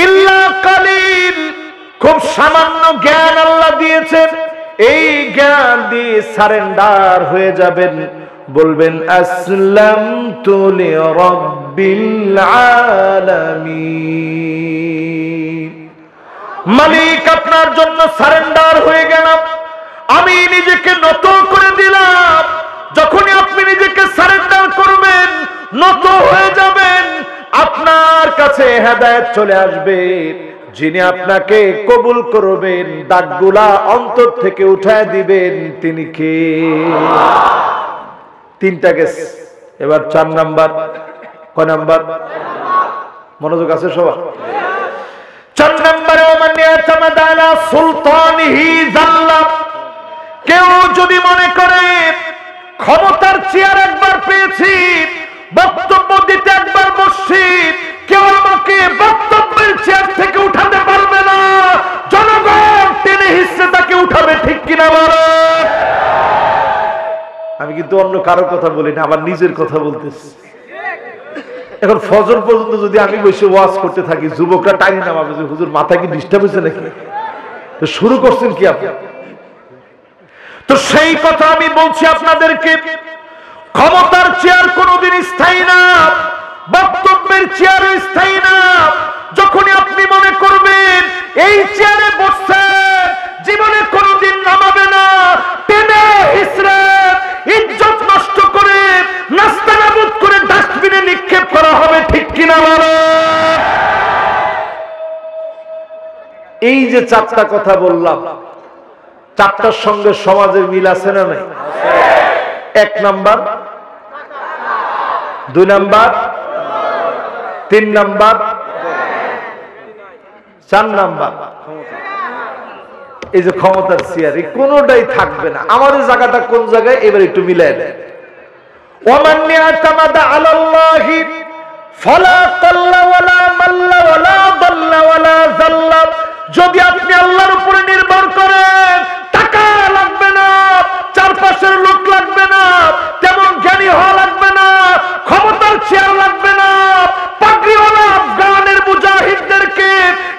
ইল্লা কালিল, খুব সামান্য জ্ঞান আল্লাহ দিয়েছেন। এই জ্ঞান দিয়ে সারেন্ডার হয়ে যাবেন, বলবেন আসলামতু লিরাব্বিল আলামিন। মালিক আপনার জন্য সারেন্ডার হয়ে গেলাম, আমি নিজেকে নত করে দিলাম। যখনই আপনি নিজেকে সারেন্ডার করবেন, নত হয়ে যাবেন, আপনার কাছে হেদায়েত চলে আসবে। যিনি আপনাকে কবুল করবেন, দাগগুলা অন্তর থেকে উঠায় দিবেন, তিনি কে? তিনটা গেছে, এবার চার নাম্বার। কয় নাম্বার? মনোযোগ আছে সবার? চার নাম্বারে ওমান ইয়াতামাদা আলা সুলতানিহি জাল্লা। কেউ যদি মনে করে ক্ষমতার চেয়ার একবার পেয়েছি, বক্তব্য দিতে একবার বসছি, কেউ আমাকে বক্তব্যের চেয়ার থেকে উঠাতে পারবে না, জনগণ টেনে হিসেবে তাকে উঠাবে। ঠিক কিনা বলো? আমি কিন্তু অন্য কারোর কথা বলি না, আমার নিজের কথা বলতেছি। এখন ফজর পর্যন্ত যদি আমি বসে ওয়াজ করতে থাকি, যুবকরা টাইনি নামাবে যে হুজুর মাথা কি ডিস্টার্ব হয়েছে নাকি? তো শুরু করছেন কি আপনি? তো সেই কথা আমি বলছি আপনাদেরকে, ক্ষমতার চেয়ার কোনোদিন স্থায়ী না, বক্তব্যের চেয়ার স্থায়ী না। যখনই আপনি মনে করবেন এই চেয়ারে বসছেন, জীবনে কোনোদিন নামাবে না, টেনে হিসড়ে ইজ্জত নষ্ট করে নাস্তানাবুদ করে ডাস্টবিনে নিক্ষেপ করা হবে। ঠিক কিনা বলো? এই যে চারটা কথা বললাম, চারটার সঙ্গে সমাজের মিল আছে না নাই? এক নাম্বার, দুই নাম্বার, তিন নাম্বার, চার নাম্বার। এই যে ক্ষমতার চেয়ারে কোনোটাই থাকবে না। আমাদের জায়গাটা কোন জায়গায় এবার একটু মিলাই দেন। ওয়ামান ইয়াতামাদা আলাল্লাহি ফালা কাল্লা ওয়ালা মাল্লা ওয়ালা দাল্লা ওয়ালা যাল্লা। যদি আপনি আল্লাহর উপরে নির্ভর করেন, টাকা লাগবে না, চারপাশের লোক লাগবে না, তেমন জ্ঞানী হওয়া লাগবে না, ক্ষমতার চেয়ার লাগবে না, পাগড়িওয়ালা আফগানের মুজাহিদদেরকে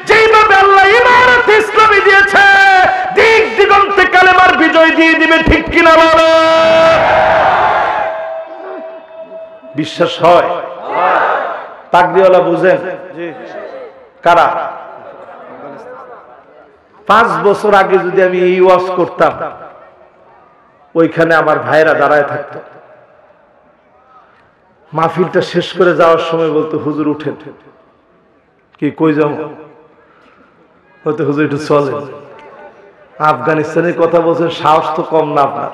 যেইভাবে আল্লাহ ইমারত ইসলামী দিয়েছে, দিক দিগন্তে কালেমার বিজয় দিয়ে দিবে। ঠিক কিনা বলো? বিশ্বাস হয়? পাগড়িওয়ালা বুঝেন কারা? 5 বছর আগে যদি আমি এই ওয়াজ করতাম, ওইখানে আমার ভাইরা দাঁড়ায় থাকতো, মাহফিলটা শেষ করে যাওয়ার সময় বলতো, হুজুর উঠেন। কি কই যাও? বলতো, হুজুর একটু চলেন, আফগানিস্তানের কথা বলছেন, সাহস তো কম না আপনার।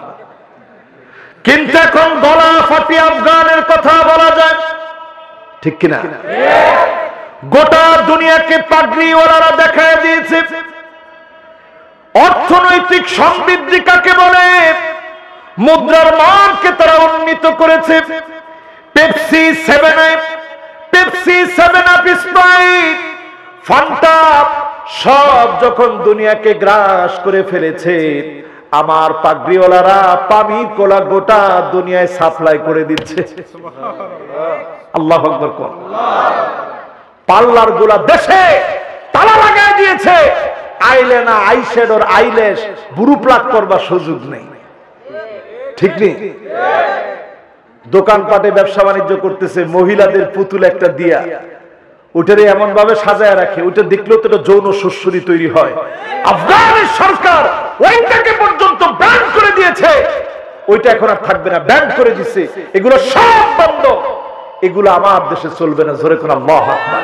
কিন্তু এখন গলা ফাটিয়ে আফগানের কথা বলা যায়, ঠিক কিনা? গোটা দুনিয়াকে পাগড়িওয়ালারা দেখায় দিয়েছে অর্থনৈতিক সমৃদ্ধি কাকে বলে, মুদ্রার মানকে তারা উন্নীত করেছে। Pepsi, 7 up, Pepsi, 7 up, Sprite, Fanta সব যখন দুনিয়াকে গ্রাস করে ফেলেছে, আমার পাগড়িওয়ালারা পানি কোলা গোটা দুনিয়ায় সাপ্লাই করে দিচ্ছে। আল্লাহু আকবার। কোন পার্লার গুলা দেশে তালা লাগাই দিয়েছে, আইলেনা, আইশ্যাডোর, আইল্যাশ, বুরু প্লাক করবার সুযোগ নেই। ঠিক নেই? দোকানপাটে ব্যবসা বাণিজ্য করতেছে, মহিলাদের পুতুল একটা দিয়া ওটারে এমন ভাবে সাজায় রাখে, ওইটা দেখলেও তো যৌন সুশ্রী তৈরি হয়। আফগানের সরকার ওইটাকে পর্যন্ত ব্যান করে দিয়েছে, ওইটা এখন আর থাকবে না, ব্যান করে দিচ্ছে। এগুলো সব বন্ধ, এগুলো আমার দেশে চলবে না। জোরে কোন আল্লাহু আকবার।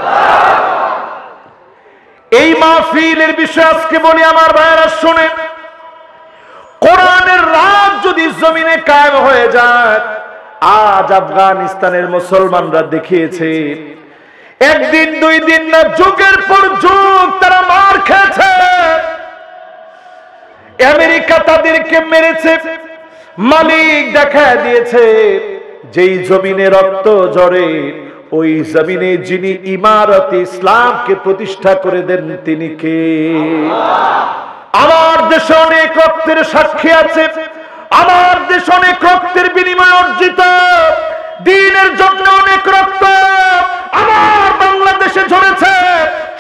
এই মাহফিলের বিষয় আজকে বলি আমার ভাইরা শুনে, কোরআনের রাত যদি জমিনে কায়েম হয়ে যায়, আজ আফগানিস্তানের মুসলমানরা দেখিয়েছে, একদিন 2 দিন না, যুগের পর যুগ তারা মার খেয়েছে। আমেরিকা তাদেরকে মেরেছে, মালিক দেখা দিয়েছে, যেই জমিনে রক্ত ঝরে, ওই জমিনে যিনি ইমারত ইসলামকে প্রতিষ্ঠা করে দেন তিনি কে? আমার দেশে অনেক রক্তের সাক্ষী আছে, আমার দেশ অনেক রক্তের বিনিময়ে অর্জিত, দ্বীনের জন্য অনেক রক্ত আমার বাংলাদেশে ঝরেছে।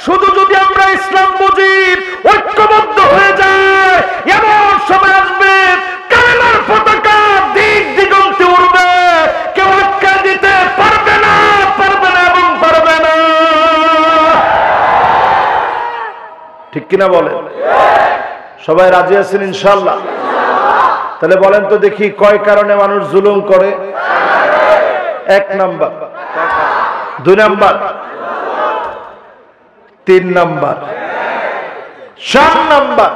শুধু যদি আমরা ইসলাম বুঝি, ঐক্যবদ্ধ হয়ে যায়, এমন সময় আসবে কালেমার পতাকা দিক দিগন্তে উড়বে, কেউ আটকা দিতে পারবে না, পারবে না এবং পারবে না। ঠিক কিনা বলেন? সবাই রাজি আছেন ইনশাআল্লাহ? তাহলে বলেন তো দেখি, কয় কারণে মানুষ জুলুম করে? 1 নাম্বার, 2 নাম্বার, 3 নাম্বার, 4 নাম্বার।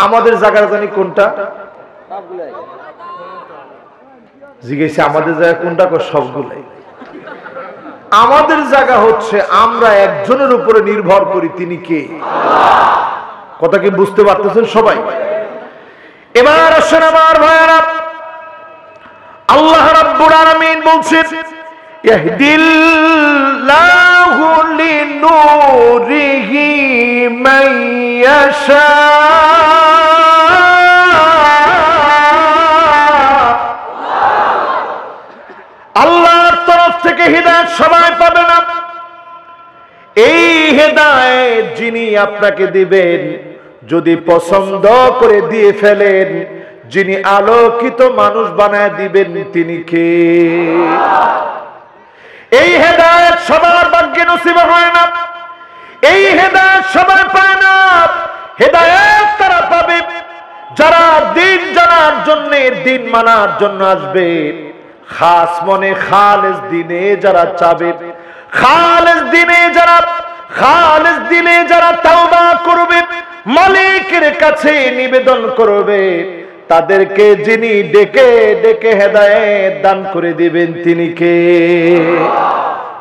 আমাদের জায়গা জানি কোনটা? জিজ্ঞেস আমাদের জায়গা কোনটা? সবগুলাই। আমাদের জায়গা হচ্ছে আমরা একজনের উপরে নির্ভর করি, তিনি কে? কথা কি বুঝতে পারতেছেন সবাই? এবার আসেন আমার ভাইয়েরা, আল্লাহ রাব্বুল আলামিন বলছেন, ইয়াহদিল্লাহু লিনূরিহি মান ইয়াশা। আল্লাহর তরফ থেকে হিদায়াত সবাই পাবে না। এই হিদায়াত যিনি আপনাকে দিবেন, যদি পছন্দ করে দিয়ে ফেলেন, যিনি আলোকিত মানুষ বানায় দিবেন তিনি কে? এই হেদায়েত সবার ভাগ্যে নসিব হয় না, এই হেদায়েত সবাই পায় না। হেদায়েত তারা পাবে যারা দিন জানার জন্য, দিন মানার জন্য আসবে, খাস মনে খালেস দিনে যারা চাবে, খালেস দিনে যারা তাওবা করবে, মালিকের কাছে নিবেদন করবে, তাদেরকে যিনি ডেকে ডেকে হেদায়েত দান করে দিবেন তিনি কে?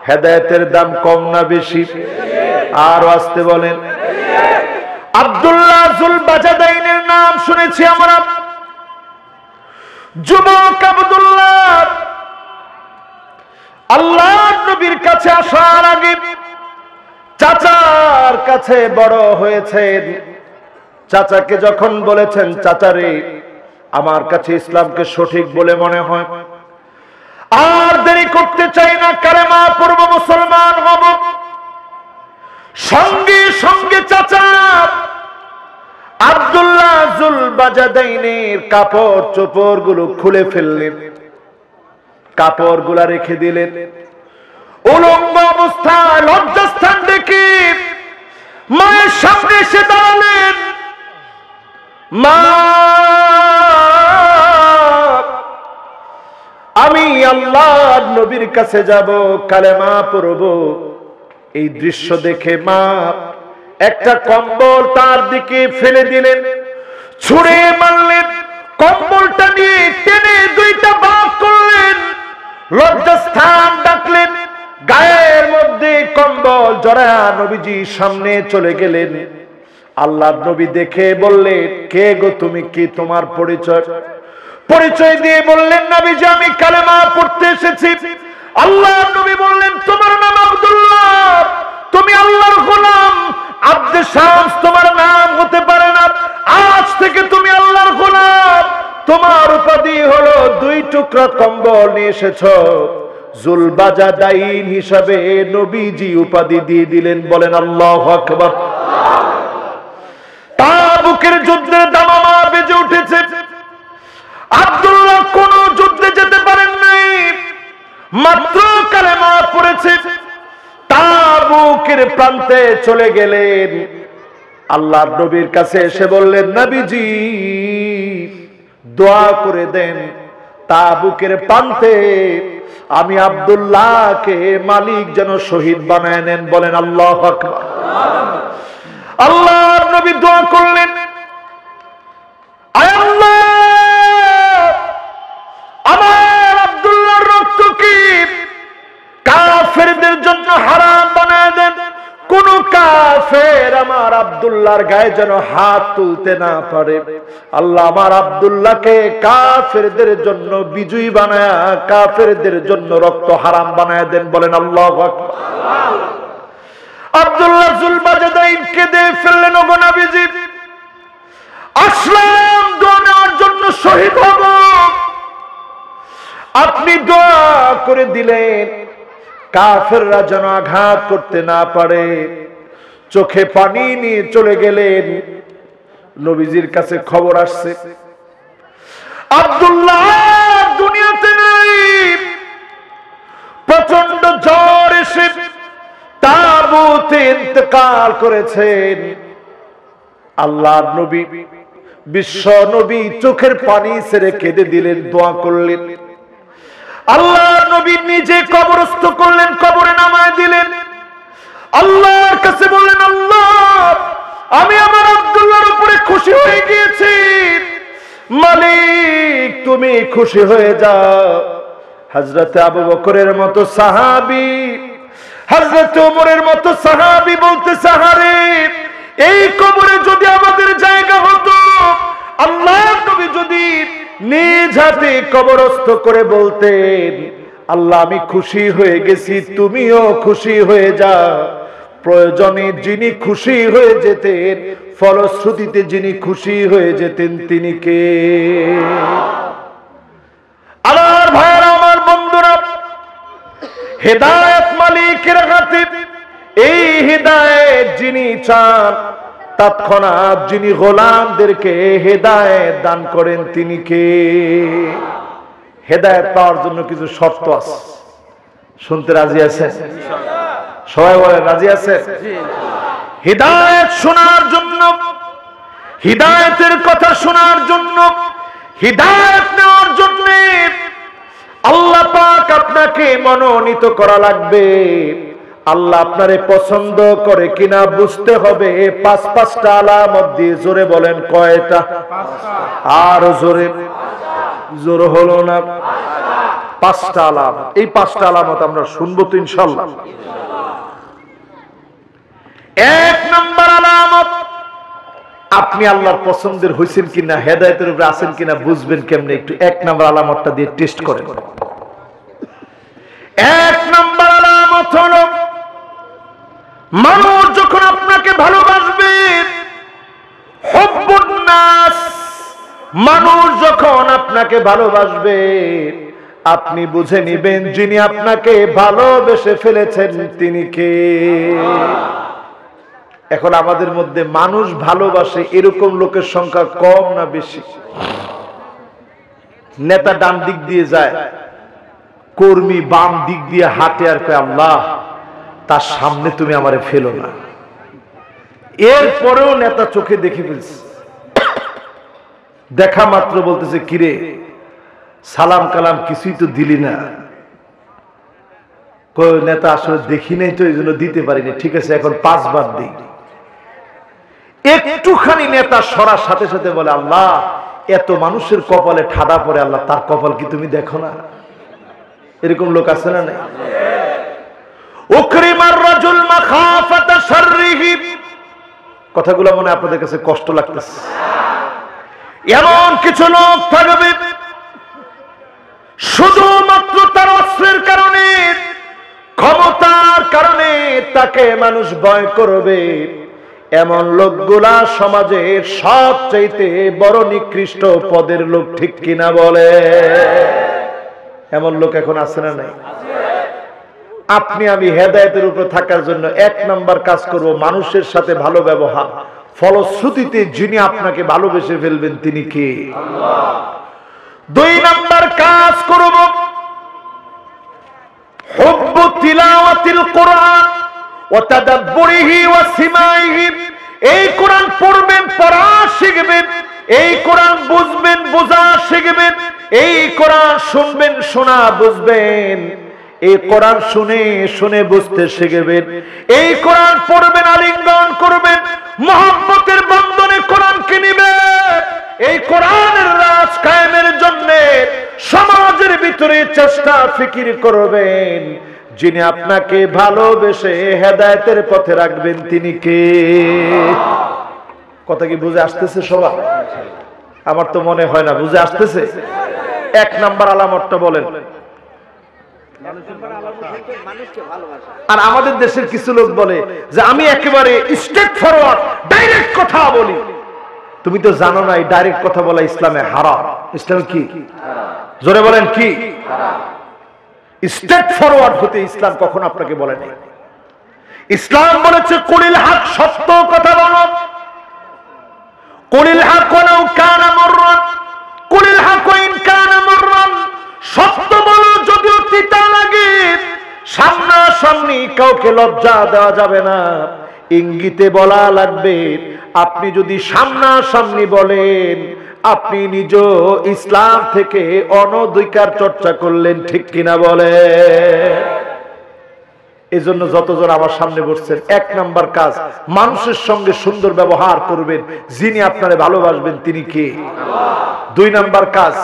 হেদায়েতের দাম কম না বেশি? আর আসতে বলেন। আব্দুল্লাহ জুল বাজাদাইনের নাম শুনেছি আমরা। যুবক আব্দুল্লাহ আল্লাহর নবীর কাছে আসার আগে চাচার কাছে বড় হয়েছেন। চাচাকে যখন বলেছেন, চাচারে আমার কাছে ইসলামকে সঠিক বলে মনে হয়, আর দেরি করতে চাই না, কালেমা পড়ব, মুসলমান হব। সঙ্গে সঙ্গে চাচা আব্দুল্লাহ জুল বাজাদাইনের কাপড় চোপড় গুলো খুলে ফেললেন, কাপড় গুলা রেখে দিলেন। উলঙ্গ অবস্থায় লজ্জাস্থান দেখে মায়ের সামনে এসে দাঁড়ালেন। মা, আমি আল্লাহর নবীর কাছে যাব, কালেমা পড়ব। এই দৃশ্য দেখে মা একটা কম্বল তার দিকে ফেলে দিলেন, ছুঁড়ে মারলেন। কম্বলটা নিয়ে টেনে দুইটা ভাগ করলেন, লজ্জাস্থান ডাকলেন, গায়ের মধ্যে কম্বল জড়ায়া নবীজির সামনে চলে গেলেন। আল্লাহর নবী দেখে বললেন, কে গো তুমি, কি তোমার পরিচয়? পরিচয় দিয়ে বললেন, নবীজি আমি কালেমা পড়তে এসেছি। আল্লাহর নবী বললেন, তোমার নাম আব্দুল্লাহ, তুমি আল্লাহর গোলাম। আব্দে শামস তোমার নাম হতে পারে না, আজ থেকে তুমি আল্লাহর গোলাম। তোমার উপাধি হলো দুই টুকরা কম্বল নিয়ে এসেছো। জুল বাজাদাইন হিসাবে নবীজি উপাধি দিয়ে দিলেন। বলেন আল্লাহু আকবার। তাবুকের যুদ্ধের দামামা বেজে উঠেছে। আব্দুল্লাহ কোন যুদ্ধে যেতে পারেন নাই, মাত্র কালেমা পড়েছে। তাবুকের প্রান্তে চলে গেলেন। আল্লাহর নবীর কাছে এসে বললেন, নবীজি দোয়া করে দেন, তাবুকের প্রান্তে আমি আব্দুল্লাহকে মালিক যেন শহীদ বানায় নেন। বলেন আল্লাহু আকবার। আল্লাহর নবী দোয়া করলেন, আয় আল্লাহ, আমার আব্দুল্লাহর রক্তকে কাফেরদের জন্য হারাম বানায় দেন। কোন কাফের আমার আব্দুল্লাহর গায়ে যেন হাত তুলতে না পারে। আল্লাহ আমার আব্দুল্লাহকে কাফেরদের জন্য বিজয়ী বানায়া কাফেরদের জন্য রক্ত হারাম বানায় দেন। বলেন আল্লাহু আকবার। আব্দুল্লাহ জুল বাজাদাইন কেঁদে ফেললেন, ওগো নবীজি আসলাম দোয়া নেওয়ার জন্য, শহীদ হব। আপনি দোয়া করে দিলেন কাফেররা যেন আঘাত করতে না পারে। চোখে পানি নিয়ে চলে গেলেন। নবীজির কাছে খবর আসছে আব্দুল্লাহ দুনিয়াতে নাই। প্রচন্ড জ্বর এসে তাবুতে ইন্তেকাল করেছেন। আল্লাহর নবী, বিশ্ব নবী চোখের পানি ছেড়ে কেঁদে দিলেন, দোয়া করলেন। আল্লাহর নবী নিজে কবরস্থ করলেন, কবরে নামায় দিলেন। আল্লাহর কাছে বললেন, আল্লাহ আমি আমার আব্দুল্লাহর উপরে খুশি হয়ে গিয়েছি, মালিক তুমি খুশি হয়ে যাও। হযরত আবু বকরের মতো সাহাবী, হযরত ওমরের মতো সাহাবী বলতেছে, আহারে এই কবরে যদি আমাদের জায়গা হতো, আল্লাহর নবী যদি নিজ হাতে কবরস্থ করে বলতেন, আল্লাহ আমি খুশি হয়ে গেছি, তুমিও খুশি হয়ে যাও। প্রয়োজনে যিনি খুশি হয়ে যেতেন, ফলশ্রুতিতে যিনি খুশি হয়ে যেতেন তিনি কে? আমার ভাইরা, আমার বন্ধুরা, হেদায়েত মালিকের হাতে। এই হেদায়েত যিনি চান, তৎক্ষণাৎ যিনি গোলামদেরকে হেদায়েত দান করেন তিনি কে? হেদায়েত পাওয়ার জন্য কিছু শর্ত আছে, শুনতে রাজি আছেন? সবাই বলে রাজি আছে? হিদায়াত শোনার জন্য, হিদায়াতের কথা শোনার জন্য, হিদায়াত নেওয়ার জন্য আল্লাহ পাক আপনাকে মনোনীত করা লাগবে। আল্লাহ আপনারে পছন্দ করে কিনা বুঝতে হবে। পাঁচটা আলামত দিয়ে, জোরে বলেন কয়টা? আর জোরে, জোর হলো না। পাঁচটা আলামত। এই পাঁচটা আলামত আমরা শুনবো তো ইনশাআল্লাহ। এক নম্বর আলামত, আপনি আল্লাহর পছন্দের হইছেন কিনা, হেদায়েতের উপরে আছেন কিনা বুঝবেন কেমনে? একটু 1 নাম্বার আলামতটা দিয়ে টেস্ট করেন। 1 নাম্বার আলামত হলো মানুষ যখন আপনাকে ভালোবাসবে, হুব্বুন নাস, মানুষ যখন আপনাকে ভালোবাসবে আপনি বুঝে নিবেন যিনি আপনাকে ভালোবেসে ফেলেছেন তিনি কে। এখন আমাদের মধ্যে মানুষ ভালোবাসে এরকম লোকের সংখ্যা কম না বেশি? নেতা ডান দিক দিয়ে যায়, কর্মী বাম দিক দিয়ে হাঁটে আর কয় আল্লাহ তার সামনে তুমি আমারে ফেলো না। এরপরেও নেতা চোখে দেখে ফেলছে, দেখা মাত্র বলতেছে কিরে সালাম কালাম কিছুই তো দিলি না। কই নেতা আসলে দেখি নাই তো এই জন্য দিতে পারিনি, ঠিক আছে এখন 5 বার দিই। একটুখানি নেতা সরার সাথে সাথে বলে আল্লাহ এত মানুষের কপালে ঠাডা পড়ে, আল্লাহ তার কপাল কি তুমি দেখো না? এরকম লোক আছে না নাই? উকরিমার রাজুল মাখাফাতা শাররিহি, কথাগুলো মনে আপনাদের কাছে কষ্ট লাগতেছে। এমন কিছু লোক থাকবে শুধুমাত্র তার অস্ত্রের কারণে, ক্ষমতার কারণে তাকে মানুষ ভয় করবে। এমন লোকগুলা সমাজের সবচাইতে বড় নিকৃষ্ট পদের লোক, ঠিক কিনা বলে? এমন লোক এখন আছে না নাই? আপনি আমি হেদায়েতের উপর থাকার জন্য 1 নাম্বার কাজ করব মানুষের সাথে ভালো ব্যবহার। ফলশ্রুতিতে যিনি আপনাকে ভালোবেসে ফেলবেন তিনি কে? আল্লাহ। 2 নাম্বার কাজ করব হুব্বু তিলাওয়াতিল কোরআন ওয়া তাদাব্বুরিহি ওয়া সিমাইহি। এই কোরআন পড়বেন, পড়া শিখবেন, এই কোরআন বুঝবেন, বোঝা শিখবেন, এই কোরআন শুনবেন, শোনা বুঝবেন, এই কোরআন শুনে শুনে বুঝতে শিখবেন, এই কোরআন পড়বেন, আলিঙ্গন করবেন, মহব্বতের বন্ধনে কোরআনকে নিবেন, এই কোরআনের রাজ কায়েমের জন্য সমাজের ভিতরে চেষ্টা ফিকির করবেন। যিনি আপনাকে ভালোবেসে হেদায়েতের পথে রাখবেন তিনি কে? কথা কি বুঝে আসতেছে সবার? আমার তো মনে হয় না বুঝে আসতেছে। 1 নাম্বার আলামতটা বলেন। আর আমাদের দেশের কিছু লোক বলে যে আমি একেবারে স্ট্রেট ফরওয়ার্ড ডাইরেক্ট কথা বলি। তুমি তো জানো না এই ডাইরেক্ট কথা বলা ইসলামে হারাম। ইসলামে কি? জোরে বলেন কি? স্ট্রেট ফরওয়ার্ড হতে ইসলাম কখনো আপনাকে বলে নাই। ইসলাম বলেছে কুলিল হক, সত্য কথা বলো। কুলিল হক ওয়ালাউ কানা মুররান, কুলিল হক ইন কানা মুররান, সত্য বলো যদিও তিতা লাগে। সামনাসামনি কাউকে লজ্জা দেওয়া যাবে না, ইঙ্গিতে বলা লাগবে। আপনি যদি সামনাসামনি বলেন আপনি নিজ ইসলাম থেকে অনধিকার চর্চা করলেন, ঠিক কিনা বলে? এজন্য যতজন আমার সামনে বসছেন 1 নাম্বার কাজ মানুষের সঙ্গে সুন্দর ব্যবহার করবেন, যিনি আপনারে ভালোবাসবেন তিনি কে? 2 নাম্বার কাজ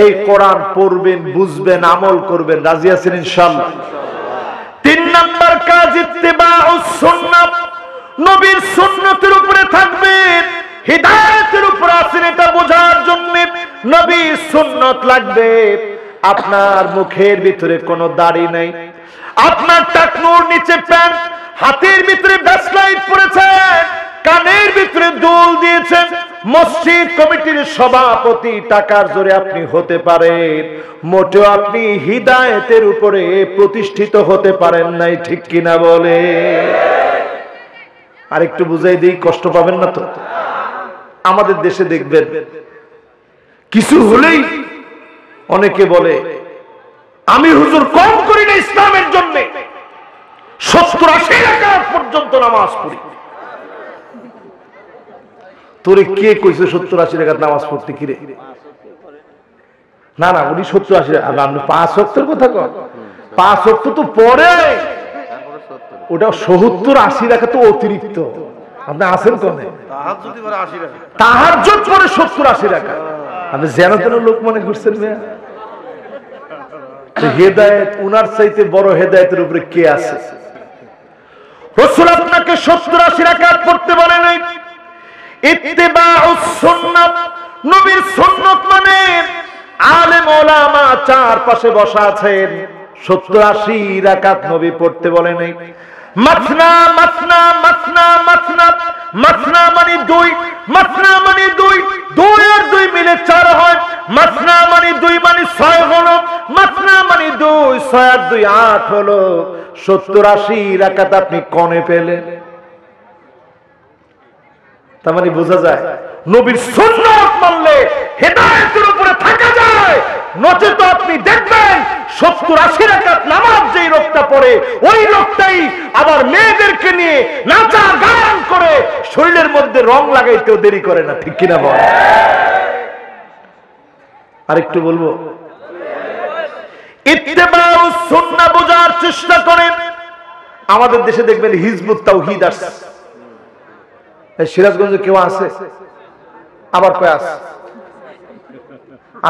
এই কোরআন পড়বেন, বুঝবেন, আমল করবেন। রাজি আছেন ইনশাআল্লাহ? 3 নাম্বার কাজ ইত্তিবাউস সুন্নাহ, নবীর সুন্নতের উপরে থাকবেন। হিদায়াতের উপর আছেন এটা বোঝার জন্য নবীর সুন্নত লাগবে। আপনার মুখের ভিতরে কোনো দাড়ি নাই, আপনার টাকনুর নিচে প্যান্ট, হাতের ভিতরে ব্যাসলাইট পরেছে, কানের ভিতরে দুল দিয়েছেন, মসজিদ কমিটির সভাপতি, টাকার জোরে আপনি হতে পারেন, মোটেও আপনি হিদায়াতের উপরে প্রতিষ্ঠিত হতে পারেন নাই, ঠিক কিনা বলে? আরেকটু বুঝাই দিই, কষ্ট পাবেন না তো? আমাদের দেশে দেখবেন কিছু হলেই অনেকে বলে আমি হুজুর কম করি না ইসলামের জন্য, 70-80 রাকাত পর্যন্ত নামাজ পড়ি। তোরে কে কইছে 70-80 রাকাত নামাজ পড়তে? কিরে না না উনি 70-80 আপনি 5 ওয়াক্তের কথা কন। 5 ওয়াক্ত তো পরে, ওটা 70-80 রাকাত তো অতিরিক্ত। আপনি আছেন কোনে? তাহাজ্জুদ পড়ে 70-80 রাকাত। আপনি যেন তেন লোক মনে করছেন ভাইয়া? হেদায়েত উনার চাইতে বড় হেদায়েতের উপরে কে আছে? রাসূল আপনাকে 70-80 রাকাত পড়তে বলে নাই। ইত্তিবাউস সুন্নাহ, নবীর সুন্নাত মানে আলেম ওলামা চারপাশে বসা আছেন, 70-80 রাকাত নবী পড়তে বলে নাই। মাসনা মাসনা মাসনা মাসনা, মাসনা মানে 2, মাসনা মানে 2, 2 আর 2 মিলে 4 হয়। মাসনা মানে 2 মানে 6 হলো, মাসনা মানে 2, 6 আর 2 8 হলো। 70-80 রাকাত আপনি কোনে পেলেন? তার মানে বোঝা যায় নবীর সুন্নাত মানলে হেদায়েতের উপরে থাকা যায়। নচেত আপনি দেখবেন 70-80 রাকাত নামাজ যেই লোকটা পড়ে, ওই লোকটাই আবার মেয়েদেরকে নিয়ে নাচা গান করে শরীরের মধ্যে রং লাগাইতেও দেরি করে না। ঠিক কিনা বল? আরেকটু বলবো, ইত্তেবাউস সুন্নাহ বোঝার চেষ্টা করেন। আমাদের দেশে দেখবেন হিজবুত তাওহীদ আছে, সিরাজগঞ্জে কেউ আছে, আবার কয় আছে।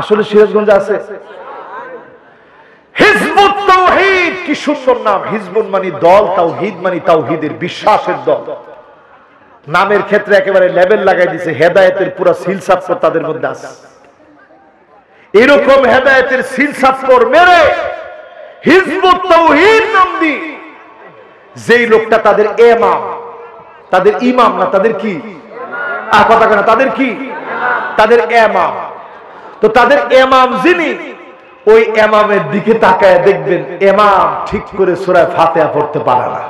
আসলে সিরাজগঞ্জে আছে হিজবুত তাওহীদ। কি সুন্দর নাম! হিজবুত মানে দল, তাওহীদ মানে তাওহীদের বিশ্বাসের দল। নামের ক্ষেত্রে একেবারে লেবেল লাগাই দিয়েছে, হেদায়েতের পুরো সিলসাফর তাদের মধ্যে আছে। এরকম হেদায়েতের সিলসাফর মেরে হিজবুত তাওহীদ নাম দিয়ে যেই লোকটা তাদের ইমাম, তাদের ইমাম না, তাদের কি কথা কেন, তাদের কি, তাদের ইমাম। তো তাদের ইমাম যিনি, ওই ইমামের দিকে তাকায় দেখবেন ইমাম ঠিক করে সূরা ফাতিহা পড়তে পারে না।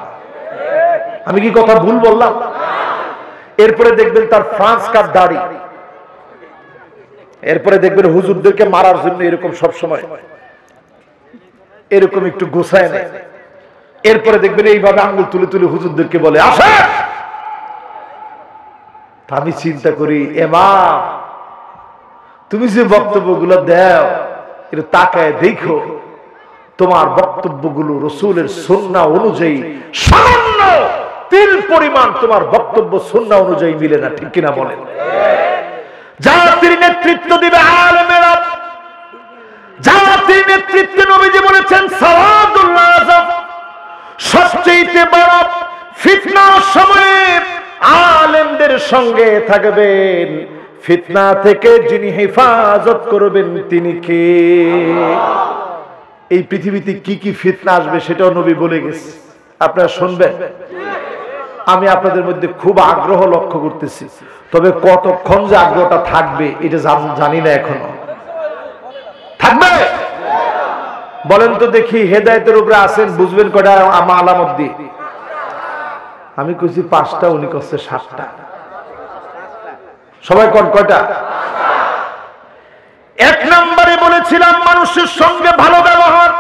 আমি কি কথা ভুল বললাম? এরপরে দেখবেন তার ফ্রান্স কাট দাড়ি। এরপরে দেখবেন হুজুরদেরকে মারার জন্য এরকম সব সময় এরকম একটু গোছায় নেয়। এরপরে দেখবেন এইভাবে আঙ্গুল তুলে তুলে হুজুরদেরকে বলে আসেন। আমি চিন্তা করি, ইমাম তুমি যে বক্তব্যগুলো দাও এটা তাকায় দেখো, তোমার বক্তব্যগুলো রাসূলের সুন্নাহ অনুযায়ী সামান্য তিল পরিমাণ তোমার বক্তব্য সুন্নাহ অনুযায়ী মিলে না। ঠিক কিনা বলেন? জাতির নেতৃত্ব দিবে আলেমেরা, জাতির নেতৃত্বে নবীজি বলেছেন সাওয়াদুল্লাহ আযম, সবচেয়ে বড় ফিতনার সময়ে আলেমদের সঙ্গে থাকবেন, ফিতনা থেকে যিনি হেফাজত করবেন তিনি কে? এই পৃথিবীতে কি কি ফিতনা আসবে সেটাও নবী বলে গেছে, আপনারা শুনবেন। আমি আপনাদের মধ্যে খুব আগ্রহ লক্ষ্য করতেছি, তবে কতক্ষণ যে আগ্রহটা থাকবে এটা জানি না এখনো। থাকবে? বলেন তো দেখি, হেদায়েতের উপরে আছেন বুঝবেন কয়টা আলামত দিয়ে? আমি কইছি 5টা, উনি কইছে 7টা। সবাই কোন কয়টা? 1 নম্বরে বলেছিলাম মানুষের সঙ্গে ভালো ব্যবহার।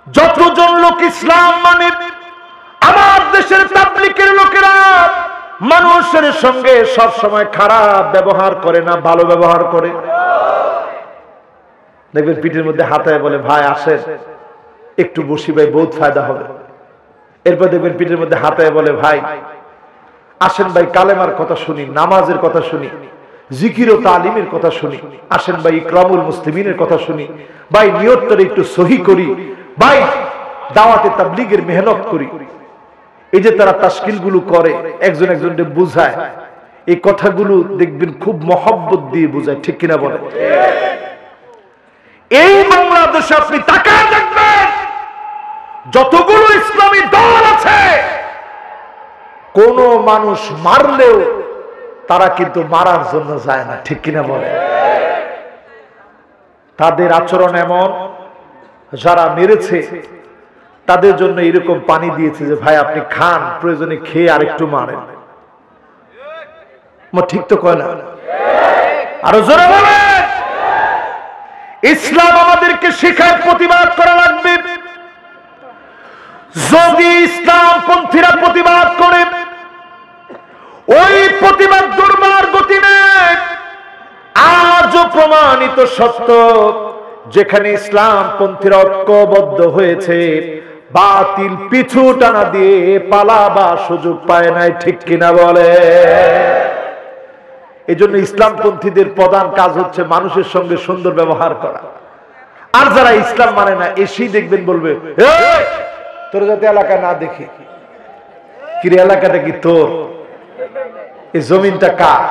যতজন লোক ইসলাম মানে, আমার দেশের তাবলীগের লোকেরা মানুষের সঙ্গে সব সময় খারাপ ব্যবহার করে না, ভালো ব্যবহার করে। দেখবেন পিঠের মধ্যে হাতায় বলে ভাই আসেন একটু বসি ভাই, বহুত ফায়দা হবে। এরপর দেখবেন পিঠের মধ্যে হাতায় বলে ভাই আসেন ভাই কালেমার কথা শুনি, নামাজের কথা শুনি, জিকির ও তালিমের কথা শুনি, আসেন ভাই ইকরামুল মুসলিমিনের কথা শুনি, ভাই নিয়তটা একটু সহি করি, ভাই দাওয়াতে তাবলীগের মেহনত করি। এই যে তারা তাশকিল গুলো করে, একজন একজনকে বুঝায়, এই কথাগুলো দেখবেন খুব মহব্বত দিয়ে বুঝায়। ঠিক কিনা বলে? এই বাংলাদেশে আপনি তাকায় দেখবেন যতগুলো ইসলামী দল আছে, কোন মানুষ মারলেও তারা কিন্তু মারার জন্য যায় না। ঠিক কিনা বলে? তাদের আচরণ এমন, যারা মেরেছে তাদের জন্য এরকম পানি দিয়েছে যে ভাই আপনি খান, প্রয়োজনে খেয়ে আরেকটু মারেন। ঠিক তো কয় না? আরো জোরে বলেন। ইসলাম আমাদেরকে শেখায় প্রতিবাদ করা লাগবে। যদি ইসলামপন্থীরা প্রতিবাদ করে, ওই প্রতিবাদ দুর্বার গতি নেই। আজও প্রমাণিত সত্য, যেখানে ইসলামপন্থীরা ঐক্যবদ্ধ হয়েছে, বাতিল পিছু টানা দিয়ে পালাবার সুযোগ পায় নাই। ঠিক কিনা বলে? এই জন্য ইসলামপন্থীদের প্রধান কাজ হচ্ছে মানুষের সঙ্গে সুন্দর ব্যবহার করা। আর যারা ইসলাম মানে না, এসেই দেখবেন বলবে তোর যাতে এলাকা না দেখি, কিরে এলাকাটা কি তোর? এই জমিনটা কার?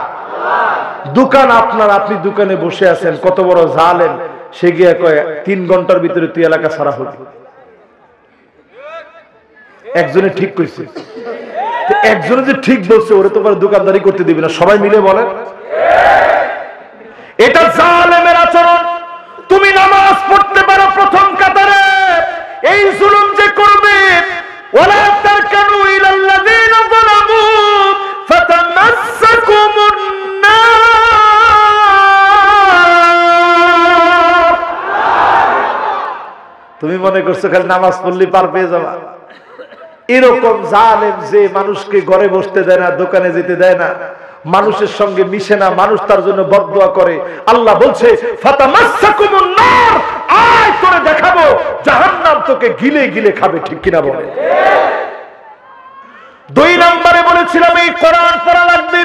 দোকান আপনার, আপনি দোকানে বসে আছেন, কত বড় জালেম সে গিয়ে কয় 3 ঘন্টার ভিতরে তুই এলাকা ছাড়া হবি। একজনে ঠিক কইছে, একজনে যে ঠিক বলছে ওরে তোমার দোকানদারি করতে দিবি না, সবাই মিলে বলেন এটা জালেমের আচরণ। তুমি নামাজ পড়তে পারো প্রথম কাতারে, এই জুলুম যে করবে ওয়ালা তারকানু ইলাল্লাযিনা যালামু ফাতামাসসাকুমুন নার। তুমি মনে করছো খালি নামাজ পড়লে পার পেয়ে যাবা? এরকম জালেম যে মানুষকে ঘরে বসতে দেয় না, দোকানে যেতে দেয় না, মানুষের সঙ্গে মিশে না, মানুষ তার জন্য বদদুয়া করে, আল্লাহ বলছে ফাতামাসসাকুমুন নার, আয় তোরে দেখাবো জাহান্নাম তোকে গিলে গিলে খাবে। ঠিক কিনা বলে? 2 নম্বরে বলেছিলাম এই কোরআন পড়া লাগবে।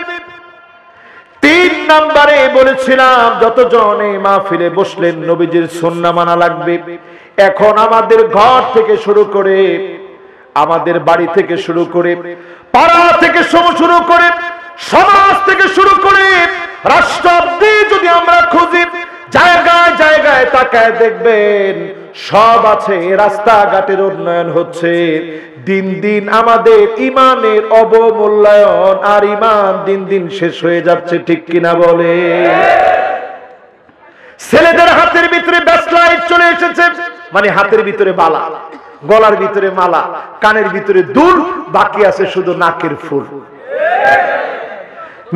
3 নম্বরে বলেছিলাম যতজন এই মাহফিলে বসলেন নবীজির সুন্নাহ মানা লাগবে। এখন আমাদের ঘর থেকে শুরু করে, আমাদের বাড়ি থেকে শুরু করে, পাড়া থেকে শুরু করে, সমাজ থেকে শুরু করে, রাষ্ট্র অবধি যদি আমরা খুঁজি, জায়গায় জায়গায় তাকায় দেখবেন সব আছে। রাস্তাঘাটের উন্নয়ন হচ্ছে, দিন দিন আমাদের ইমানের অবমূল্যায়ন, আর ইমান দিন দিন শেষ হয়ে যাচ্ছে। ঠিক কিনা বলে? ছেলেদের হাতের ভিতরে ব্যাসলাইট চলে এসেছে, মানে হাতের ভিতরে বালা, গলার ভিতরে মালা, কানের ভিতরে দুল, বাকি আছে শুধু নাকের ফুল।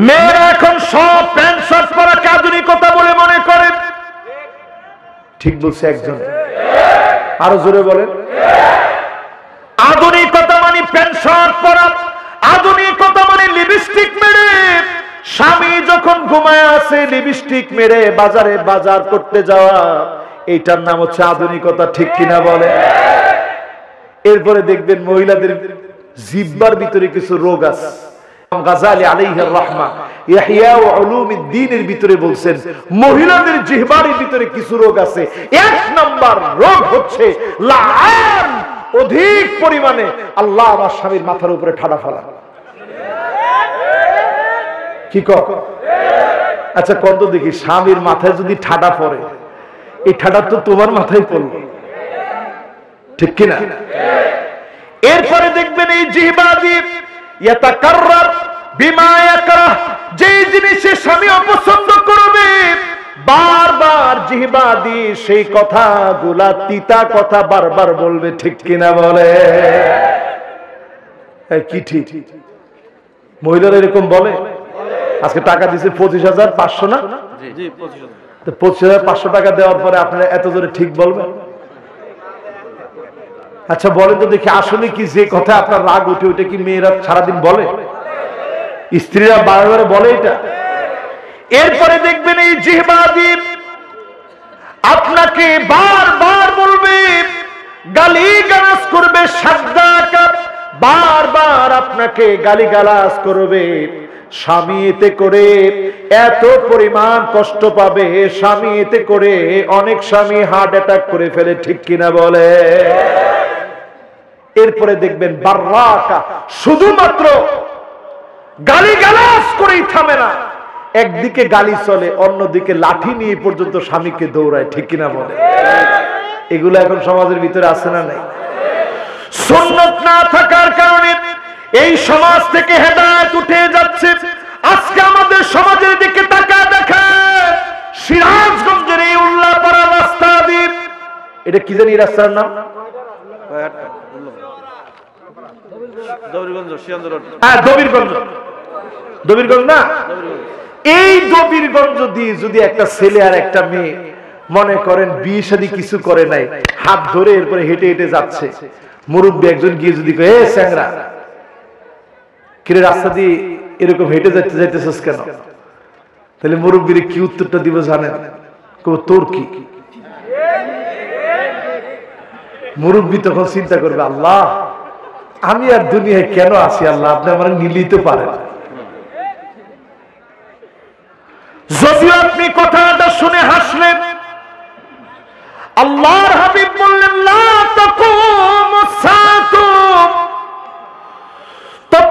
মেয়েরা এখন সব প্যান্ট শার্ট পরাকে আধুনিকতা বলে মনে করে। ঠিক বলছে একজন, আরো জোরে বলেন। আধুনিকতা মানে প্যান্ট শার্ট পরা, আধুনিকতা মানে লিপস্টিক মেরে, স্বামী যখন ঘুমায় আছে লিপস্টিক মেরে বাজারে বাজার করতে যাওয়া, এইটার নাম হচ্ছে আধুনিকতা। ঠিক কিনা বলে? এরপরে দেখবেন মহিলাদের জিহ্বার ভিতরে কিছু রোগ আছে। গাজালি আলাইহির রাহমা ইহয়া উলুমিদ্দিনের ভিতরে বলছেন মহিলাদের জিহ্বার ভিতরে কিছু রোগ আছে। 1 নাম্বার রোগ হচ্ছে লাআন, অধিক পরিমাণে আল্লাহ আমার স্বামীর মাথার উপরে ঠাডা ফেলা। কি কও? আচ্ছা কত দেখি স্বামীর মাথায় যদি ঠাডা পড়ে, এই ঠাডা তো তোমার মাথায় পড়লো। ঠিক কিনা? এরপরে দেখবেন এই জিহ্বা দিয়ে ইয়াতাকাররার বিমা ইয়াকরাহ, যে জিনিসে স্বামী অপছন্দ করবে বারবার জিহ্বা দিয়ে সেই কথাগুলা, তিতা কথা বারবার বলবে। ঠিক কিনা বলে? কি ঠিক? মহিলারা এরকম বলে? আজকে টাকা দিছে 25,500 না? জি 25,500 টাকা দেওয়ার পরে আপনারা এত জোরে ঠিক বলবেন? আচ্ছা বলেন তো দেখি, আসলে কি যে কথা আপনার রাগ উঠে ওইটা কি মেয়েরা সারাদিন বলে? স্ত্রীরা বারবার বলে এটা? এরপরে দেখবেন এই জিহ্বা দিয়ে আপনাকে বারবার বলবে, গালিগালাজ করবে, সাদ্দাকার বারবার আপনাকে গালিগালাজ করবে। স্বামী এতে করে এত পরিমাণ কষ্ট পাবে, স্বামী এতে করে অনেক স্বামী হার্ট অ্যাটাক করে ফেলে। ঠিক কিনা বলে? এরপরে দেখবেন বাররাকা, শুধুমাত্র গালিগালাজ করেই থামে না, একদিকে গালি চলে, অন্যদিকে লাঠি নিয়ে পর্যন্ত স্বামীকে দৌড়ায়। ঠিক কিনা বলে? এগুলো এখন সমাজের ভিতরে আছে না নাই? সুন্নাত না থাকার কারণে এই সমাজ থেকে হেদায়েত উঠে যাচ্ছে। আজকে আমাদের সমাজের দিকে তাকায় দেখেন, সিরাজগঞ্জের এই উল্লাপাড়া রাস্তা দিয়ে, এটা কি জানি রাস্তার নাম? দবিরগঞ্জ না? এই দবিরগঞ্জ দিয়ে যদি একটা ছেলে আর একটা মেয়ে মনে করেন বিয়ে শাদী কিছু করে নাই, হাত ধরে এরপরে হেঁটে হেঁটে যাচ্ছে, মুরব্বী একজন গিয়ে যদি কয়, এ স্যাংরা কিরে রাস্তা দিয়ে এরকম হেঁটে যাইতেছিস কেন? তাহলে মুরব্বীর কি উত্তরটা দিব জানেন? তোর কি? মুরব্বী তখন চিন্তা করবে, আল্লাহ আমি আর দুনিয়ায় কেন আছি, আল্লাহ আপনি আমার নিলিতে পারেন। যদিও আপনি কথাটা শুনে হাসলেন, আল্লাহর হাবিব বললেন লা তাকুমুস সাআতু, তত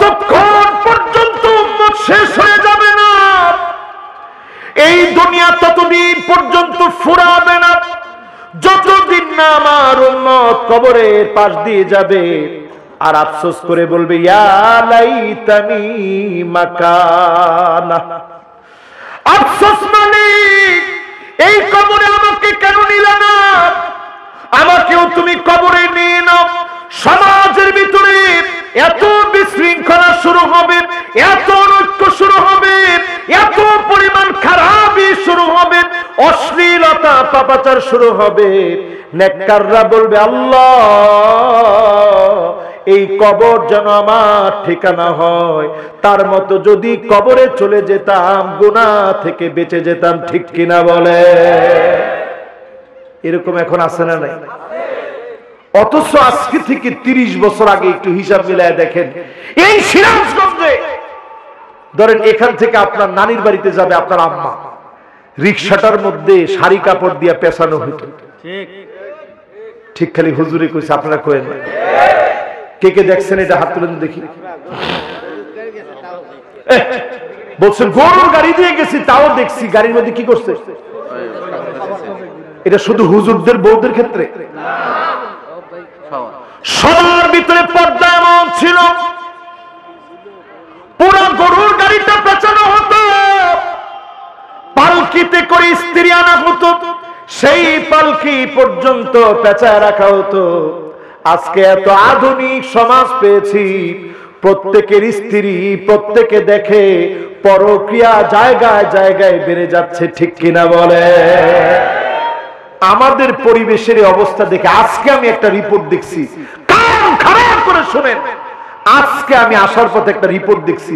ফুরাবে না যতদিন না আমার উম্মত কবরের পাশ দিয়ে যাবে আর আফসোস করে বলবে ইয়া লাইতানি মাকানা। আফসোস মানে এই কবরে আমাকে কেন নিলে না, আমাকেও তুমি কবরে নিয়ে নাও। সমাজের ভিতরে এত বিশৃঙ্খলা শুরু হবে, এত ঐক্য শুরু হবে, এত পরিমাণ খারাপি শুরু হবে, অশ্লীলতা পাপাচার শুরু হবে। নেককাররা বলবে আল্লাহ এই কবর যেন আমার ঠিকানা হয়, তার মতো যদি কবরে চলে যেতাম গুনাহ থেকে বেঁচে যেতাম। ঠিক কিনা বলে? এরকম এখন আছে না নাই? অথচ আজকে থেকে 30 বছর আগে একটু হিসাব মিলায় দেখেন, এই সিরাজগঞ্জে ধরেন এখান থেকে আপনার নানির বাড়িতে যাবে আপনার আম্মা, রিকশাটার মধ্যে শাড়ি কাপড় দিয়ে পেছানো হইতো। ঠিক খালি হুজুরে কইছে, আপনারা কইেন না। কে কে দেখছেন এটা হাত তুলে দেখি। বলছেন গরুর গাড়ি দিয়ে গেছি, তাও দেখছি গাড়ির মধ্যে কি করছে। এটা শুধু হুজুরদের বউদের ক্ষেত্রে, সবার ভিতরে পর্দা এমন ছিল, পুরো গরুর গাড়িটা পেছানো হতো, পালকিতে করে স্ত্রী আনা হতো, সেই পালকি পর্যন্ত পেঁচায় রাখা হতো। আজকে এত আধুনিক সমাজ পেয়েছি, প্রত্যেকের স্ত্রী প্রত্যেকে দেখে, পরক্রিয়া জায়গায় জায়গায় বেড়ে যাচ্ছে। ঠিক কিনা বলে? আমাদের পরিবেশের অবস্থা দেখে আজকে আমি একটা রিপোর্ট দেখছি, কান খারাপ করে শুনেন। আজকে আমি আসার পথে একটা রিপোর্ট দেখছি,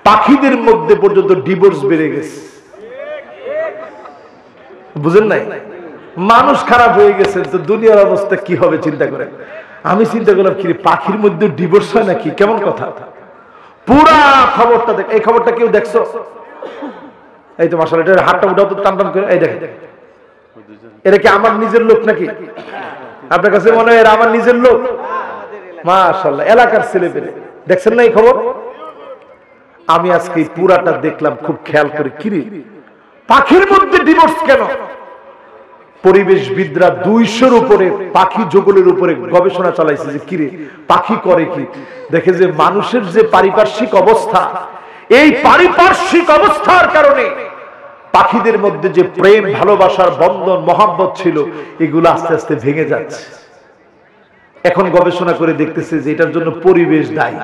পাখিদের মধ্যে পর্যন্ত ডিভোর্স বেড়ে গেছে। বুঝেন নাই? মানুষ খারাপ হয়ে গেছে, তো দুনিয়ার অবস্থা কি হবে চিন্তা করেন। আমি চিন্তা করলাম কি পাখির মধ্যে ডিভোর্স হয় নাকি, কেমন কথা। পুরা খবরটা দেখ, এই খবরটা কেউ দেখছো? এই তো মাশাআল্লাহ, এটা হাতটা উঠাও তো টান টান করে। এই দেখেন, এটা কি আমার নিজের লোক নাকি? আপনার কাছে মনে হয় এরা আমার নিজের লোক? মাশাআল্লাহ, এলাকার ছেলে পেলে। দেখছেন না এই খবর? আমি আজকে পুরাটা দেখলাম খুব খেয়াল করে, কিরে পাখির মধ্যে ডিভোর্স কেন? পরিবেশবিদরা 200-র উপরে পাখি জগলের উপরে গবেষণা চালাইছে যে কিরে পাখি করে কি। দেখে যে মানুষের যে পারিপার্শ্বিক অবস্থা, এই পারিপার্শ্বিক অবস্থার কারণে পাখিদের মধ্যে যে প্রেম ভালোবাসার বন্ধন মহব্বত ছিল, এগুলো আস্তে আস্তে ভেঙে যাচ্ছে। এখন গবেষণা করে দেখতেছে যে এটার জন্য পরিবেশ দায়ী।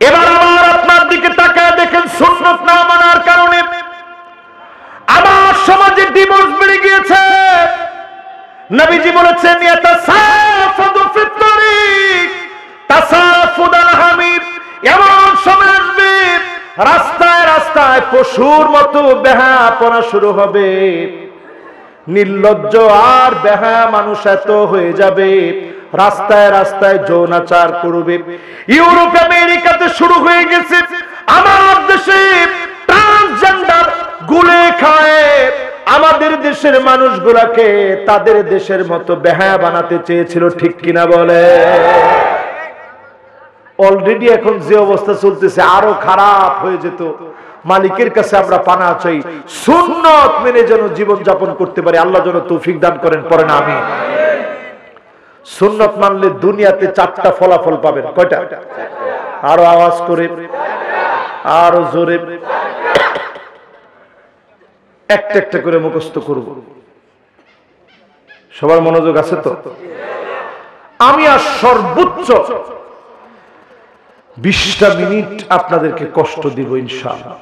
এবার আমার আপনার দিকে তাকায় দেখেন, সুন্নাত না মানার কারণে আমার সমাজে ডিভোর্স বেড়ে গিয়েছে। নবীজি বলেছেন ইয়াতাসাফাদু ফিত তারিক তাসাফুদাল হামির, এমন সময় আসবে রাস্তায় রাস্তায় পশুর মতো বেহায়াপনা শুরু হবে। নির্লজ্জ আর বেহায়া মানুষ এত হয়ে যাবে, রাস্তায় রাস্তায় যৌনাচার করবে। ইউরোপ আমেরিকাতে শুরু হয়ে গেছে, আমার দেশে ট্রান্সজেন্ডার গুলে খায়। আমাদের দেশের মানুষগুলাকে তাদের দেশের মতো বেহায়া বানাতে চেয়েছিল। ঠিক কিনা বলে? অলরেডি এখন যে অবস্থা চলতেছে আরো খারাপ হয়ে যেত। মালিকের কাছে আমরা পানা চাই, সুন্নাত মেনে যেন জীবন যাপন করতে পারি। আল্লাহ যেন তৌফিক দান করেন, পড়েন আমিন। সুন্নাত মানলে দুনিয়াতে 4টা ফলাফল পাবেন। কয়টা? আরো আওয়াজ করে, আরো জোরে, একটা একটা করে মুখস্থ করব। সবার মনোযোগ আছে তো? আমি আর সর্বোচ্চ 20টা মিনিট আপনাদেরকে কষ্ট দিব ইনশাআল্লাহ।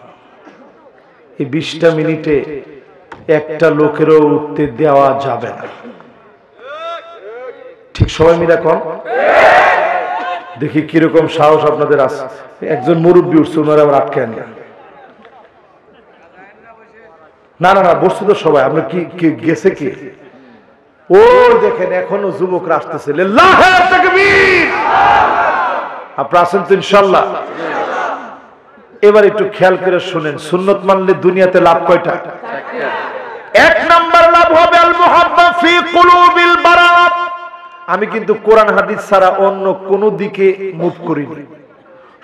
এই 20টা মিনিটে একটা লোকেরও উঠতে দেওয়া যাবে না। ঠিক সবাই মিলে কম দেখি কিরকম সাহস আপনাদের আছে। একজন মুরব্বী উঠছে, ওনারা আবার আটকে আনলেন। না না না, বসছে তো সবাই। আপনার কি গেছে কি? ও দেখেন এখনো যুবকরা আসতেছে। লিল্লাহি তাকবীর। আপনারা আছেন তো ইনশাআল্লাহ? এবার একটু খেয়াল করে শুনেন, সুন্নাত মানলে দুনিয়াতে লাভ কয়টা? 1 নাম্বার লাভ হবে আল মুহাব্বা ফি কুলুবিল বারাত। আমি কিন্তু কোরআন হাদিস ছাড়া অন্য কোন দিকে মুভ করিনি,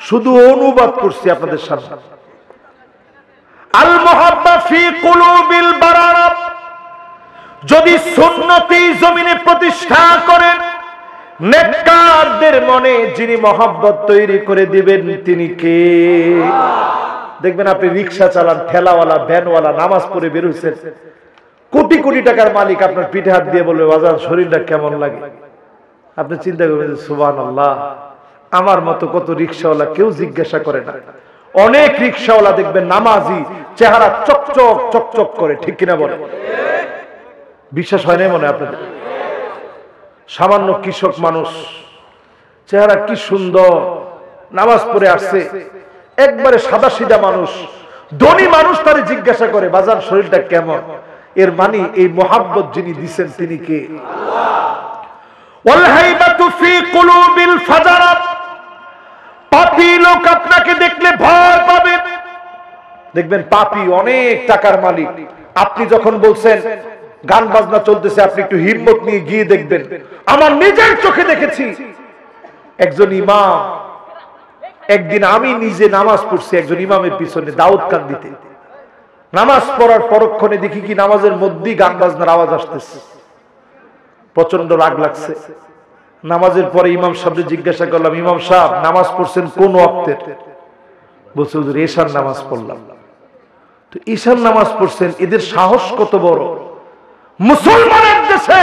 শুধু অনুবাদ করছি আপনাদের সামনে। আল মুহাব্বা ফি কুলুবিল বারাত, যদি সুন্নতি জমিনে প্রতিষ্ঠা করেন, নেককারদের মনে যিনি মহব্বত তৈরি করে দিবেন তিনি কে? দেখবেন আপনি রিক্সা চালান, ঠেলাওয়ালা, ভ্যানওয়ালা, নামাজ পড়ে বের হইছেন, কোটি কোটি টাকার মালিক আপনার পিঠে হাত দিয়ে বলবে বাজার শরীরটা কেমন লাগে? আপনি চিন্তা করবেন সুবহানাল্লাহ, আমার মতো কত রিক্সাওয়ালা কেউ জিজ্ঞাসা করে না। অনেক রিক্সাওয়ালা দেখবেন নামাজি, চেহারা চকচক চকচক করে, ঠিক কিনা বলে? বিশ্বাস হয় না মনে আপনাদের? সামান্য কৃষক মানুষ, চেহারা কি সুন্দর, নামাজ পড়ে আসছে, একবারে সাদা সিধা মানুষ, ধনী মানুষ তারে জিজ্ঞাসা করে বাজার শরীরটা কেমন? এর মানে এই মোহাব্বত যিনি দিচ্ছেন তিনি কে? পাপী লোক আপনাকে দেখলে ভয় পাবে। দেখবেন পাপী অনেক টাকার মালিক, আপনি যখন বলছেন গান বাজনা চলতেছে, আপনি একটু হিম্মত নিয়ে গিয়ে দেখবেন। আমার নিজের চোখে দেখেছি একজন ইমাম, একদিন আমি নিজে নামাজ পড়ছি একজন ইমামের পিছনে দাউদ কান্দিতে, নামাজ পড়ার পরক্ষণে দেখি কি নামাজের মধ্যেই গান বাজনার আওয়াজ আসতেছে। প্রচন্ড রাগ লাগছে। নামাজের পরে ইমাম সাহেবকে জিজ্ঞাসা করলাম, ইমাম সাহেব নামাজ পড়ছেন কোন ওয়াক্তের? বলছে হুজুর ঈশার নামাজ পড়লাম। তো ঈশার নামাজ পড়ছেন, এদের সাহস কত বড়! মুসলমানের দেশে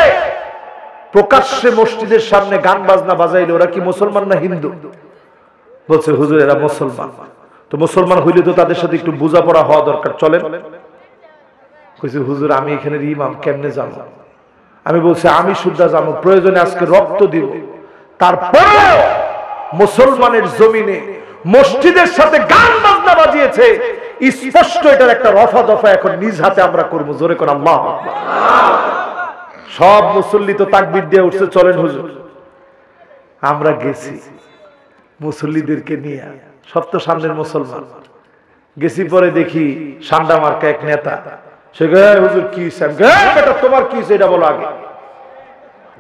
প্রকাশ্যে মসজিদের সামনে গান বাজনা বাজাইলে ওরা কি মুসলমান না হিন্দু? বলছে হুজুর এরা মুসলমান। তো মুসলমান হইলে তো তাদের সাথে একটু বোঝাপড়া হওয়া দরকার, চলেন। কইছে হুজুর আমি এখানে ইমাম, কেমনে জানো? আমি বলছি আমি শুদ্ধা জানো, প্রয়োজনে আজকে রক্ত দিব, তারপরে মুসলমানের জমিনে মসজিদের সাথে গান বাজনা বাজিয়েছে, স্পষ্ট এটার একটা রফা দফা এখন নিজ হাতে আমরা করবো। জোরে করে আল্লাহু আকবার। সব মুসল্লি তো তাকবীর দিয়ে উঠছে, চলেন হুজুর। আমরা গেছি মুসল্লিদেরকে নিয়ে, সব তো সামনের মুসলমান। গেছি পরে দেখি সান্ডা মার্কা এক নেতা, সে হুজুর কি বেটা তোমার কি এটা বলো আগে,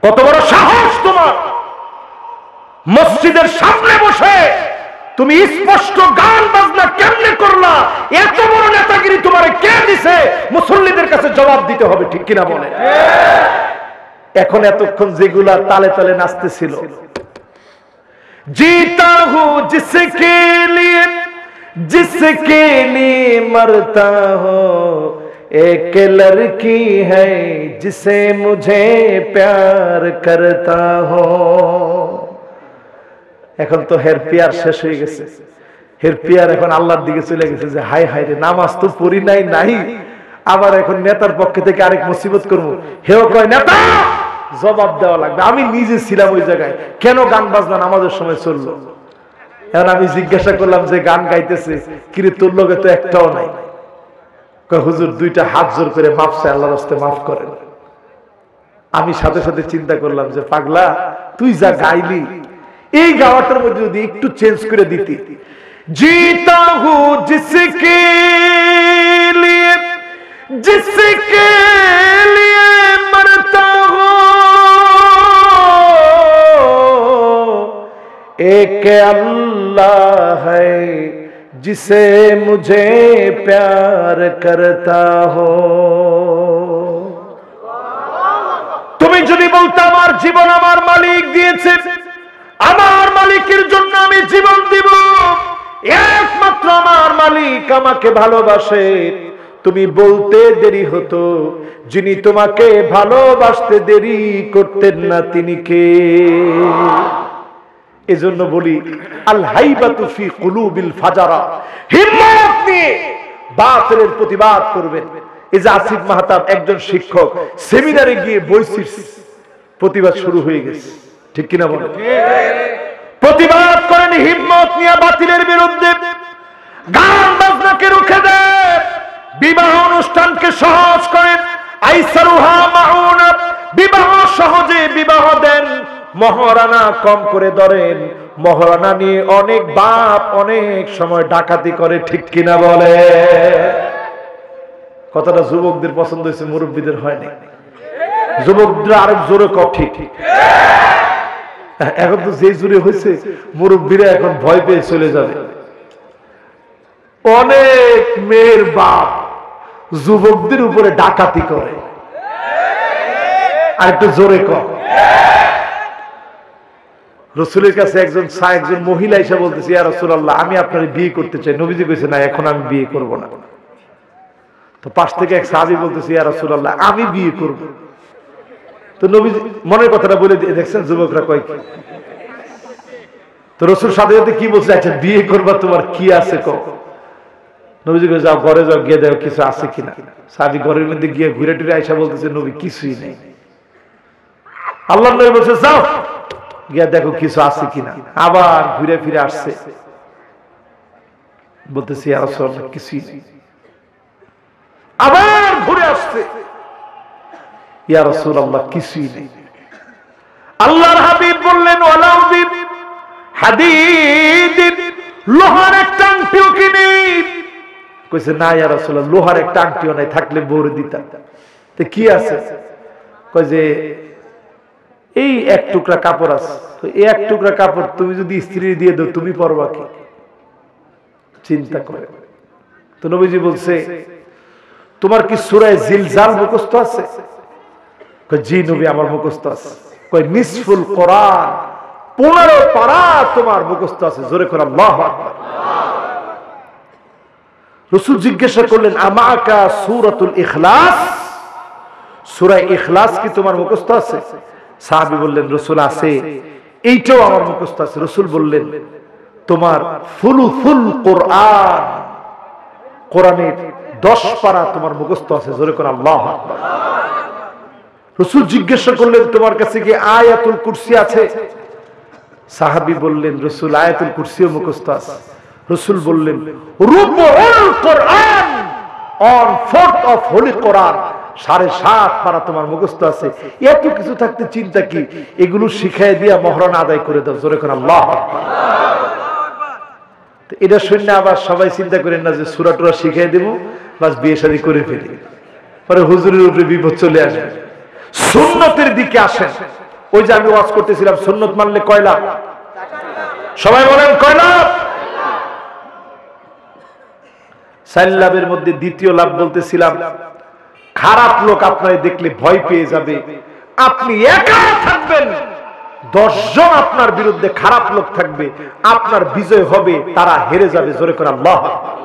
কত বড় সাহস তোমার, মসজিদের সামনে বসে তুমি স্পষ্ট গান বাজনা কেমনে করলা? এত বড় নেতাগিরি তোমার কে দিছে? মুসল্লিদের কাছে জবাব দিতে হবে, ঠিক কিনা বলে? এখন এতক্ষণ যেগুলা তালে তালে নাচতেছিল, जीता हूं जिसके लिए मरता हूं, एक लड़की है जिसे मुझे प्यार करता हूं। এখন তো হের পিয়ার শেষ হয়ে গেছে, হের পিয়ার এখন আল্লাহর দিকে চলে গেছে যে হাই হাই রে, নামাজ তো পড়ি নাই, আবার এখন নেতার পক্ষ থেকে আরেক মুসিবত করবো। হেও কয় নেতা জবাব দেওয়া লাগবে। আমি নিজে ছিলাম ওই জায়গায়, কেন গান বাজনা নামাজের সময় চললো? এখন আমি জিজ্ঞাসা করলাম যে গান গাইতেছে কিরে, তোর লগে তো একটাও নাই। হুজুর দুইটা হাত জোর করে মাফ চাই, আল্লাহর রাস্তায় মাফ করেন। আমি সাথে সাথে চিন্তা করলাম যে পাগলা, তুই যা গাইলি এই গাওয়াটার মধ্যে যদি একটু চেঞ্জ করে দিতি, जीता हूं जिसके लिए मरता हूं, एक अल्लाह है जिसे मुझे प्यार करता हो। তুমি যদি বলতে আমার জীবন আমার মালিক দিয়েছে, আমার মালিকের জন্য আমি জীবন দিব, একমাত্র আমার মালিক আমাকে ভালোবাসে, তুমি বলতে দেরি হতো, যিনি তোমাকে ভালোবাসতে দেরি করতেন না তিনি কে? এজন্য বলি আল হাইবাতু ফি কুলুবিল ফাজারা, হিম্মত নিয়ে বাতিলের প্রতিবাদ করবেন। এই যে আসিফ মাহতাব একজন শিক্ষক, সেমিনারে গিয়ে বইছিস, প্রতিবাদ শুরু হয়ে গেছে, ঠিক কিনা বলেন? প্রতিবাদ করেন হিম্মত নিয়ে বাতিলের বিরুদ্ধে, গান বাজনাকে রুখে দেন, বিবাহ অনুষ্ঠানকে সহজ করেন, আইসারুহা মাউনা, বিবাহ সহজে বিবাহ দেন, মহারানা কম করে ধরেন। মহারানা নিয়ে অনেক বাপ অনেক সময় ডাকাতি করে, ঠিক কিনা বলে? কথাটা যুবকদের পছন্দ হয়েছে, মুরব্বীদের হয়নি। যুবকরা আরেক জোরে কর, ঠিক। এখন তো যে জোরে হয়েছে মুরব্বীরা এখন ভয় পেয়ে চলে যাবে। অনেক মেয়ের বাপ যুবকদের উপরে ডাকাতি করে, আর একটু জোরে কর। রসুলের কাছে একজন মহিলা এসে বলতেছে, ইয়া রাসূলুল্লাহ, আমি আপনার বিয়ে করতে চাই। নবীজি কইছে, না, এখন আমি বিয়ে করব না। তো পাশ থেকে এক সাহাবী বলতেছে, ইয়া রাসূলুল্লাহ, আমি বিয়ে করব। তো নবীজি মনের কথাটা বলে দিয়ে, দেখছেন যুবকরা কয় কি। তো রসুল সাথে সাথে কি বলছে, আচ্ছা বিয়ে করবা, তোমার কি আছে কও। নবীজি কইছে, যাও ঘরে যাও, গিয়ে দেখো কিছু আছে কিনা। সাহাবী ঘরের মধ্যে গিয়ে ঘুরে টুরে আইসা বলতেছে, নবী কিছুই নেই। আল্লাহর নবী বলছে, যাও গিয়া দেখো কিছু আছে কিনা। আবার ঘুরে ফিরে আসছে, বলতেছি, ইয়া রাসূলুল্লাহ, কিছুই নেই। আবার ঘুরে আসছে, ইয়া রাসূলুল্লাহ, কিছুই নেই। আল্লাহর হাবিব বললেন, ওয়ালাউ বি হাদীদ, লোহার একটা আংটিও কি নেই? কইছে, না ইয়া রাসূলুল্লাহ, লোহার একটা আংটিও নাই, থাকলে বউরে দিতাম। তো কি আছে? কয় যে এই এক টুকরা কাপড় আছে। এই এক টুকরা কাপড় তুমি যদি স্ত্রী দিয়ে দাও, তুমি পরবা কি? চিন্তা করে। তো নবীজি বলছে, তোমার কি সূরা জিলজাল মুখস্থ আছে? কয় জি নবী, আমার মুখস্থ আছে। কয় নিসফুল কোরআন, 15 পারা তোমার মুখস্থ আছে। জোরে করে আল্লাহু আকবার। রাসূল জিজ্ঞাসা করলেন, আমাকা সূরাতুল ইখলাস, সূরা ইখলাস কি তোমার মুখস্থ আছে? সাহাবী বললেন, রাসূল আছে, এইটাও আমার মুখস্থ আছে। রাসূল বললেন, তোমার ফুলুল কোরআন, কোরআনের 10 পারা তোমার মুখস্থ আছে। জোরে করে আল্লাহু আকবার। রাসূল জিজ্ঞাসা করলেন, তোমার কাছে কি আয়াতুল কুরসি আছে? সাহাবী বললেন, রাসূল আয়াতুল কুরসিও মুখস্থ আছে। রাসূল বললেন, রুবুল কোরআন, অন ফোর্থ অফ হোলি কোরআন, 7.5 পারা তোমার মুখস্থ আছে। এত কিছু থাকতে চিন্তা কি? এগুলো শিখাই দিয়া মহরানা আদায় করে দাও। জোরে করে আল্লাহু আকবার। এটা শুনে আবার সবাই চিন্তা করেন না যে সূরা টুরা শিখাই দেব, বাস বিয়ে শাদী করে ফেলি, পরে হুজুরের উপরে বিপদ চলে আসবে। সুন্নতের দিকে আসেন। ওই যে আমি ওয়াজ করতেছিলাম, সুন্নত মানলে কয় লাভ? সবাই বলেন কয় লাভ? 4 লাভের মধ্যে দ্বিতীয় লাভ বলতেছিলাম, খারাপ লোক আপনাকে দেখলে ভয় পেয়ে যাবে। আপনি একা থাকবেন, 10 জন আপনার বিরুদ্ধে খারাপ লোক থাকবে, আপনার বিজয় হবে, তারা হেরে যাবে। জোরে করে আল্লাহু আকবার।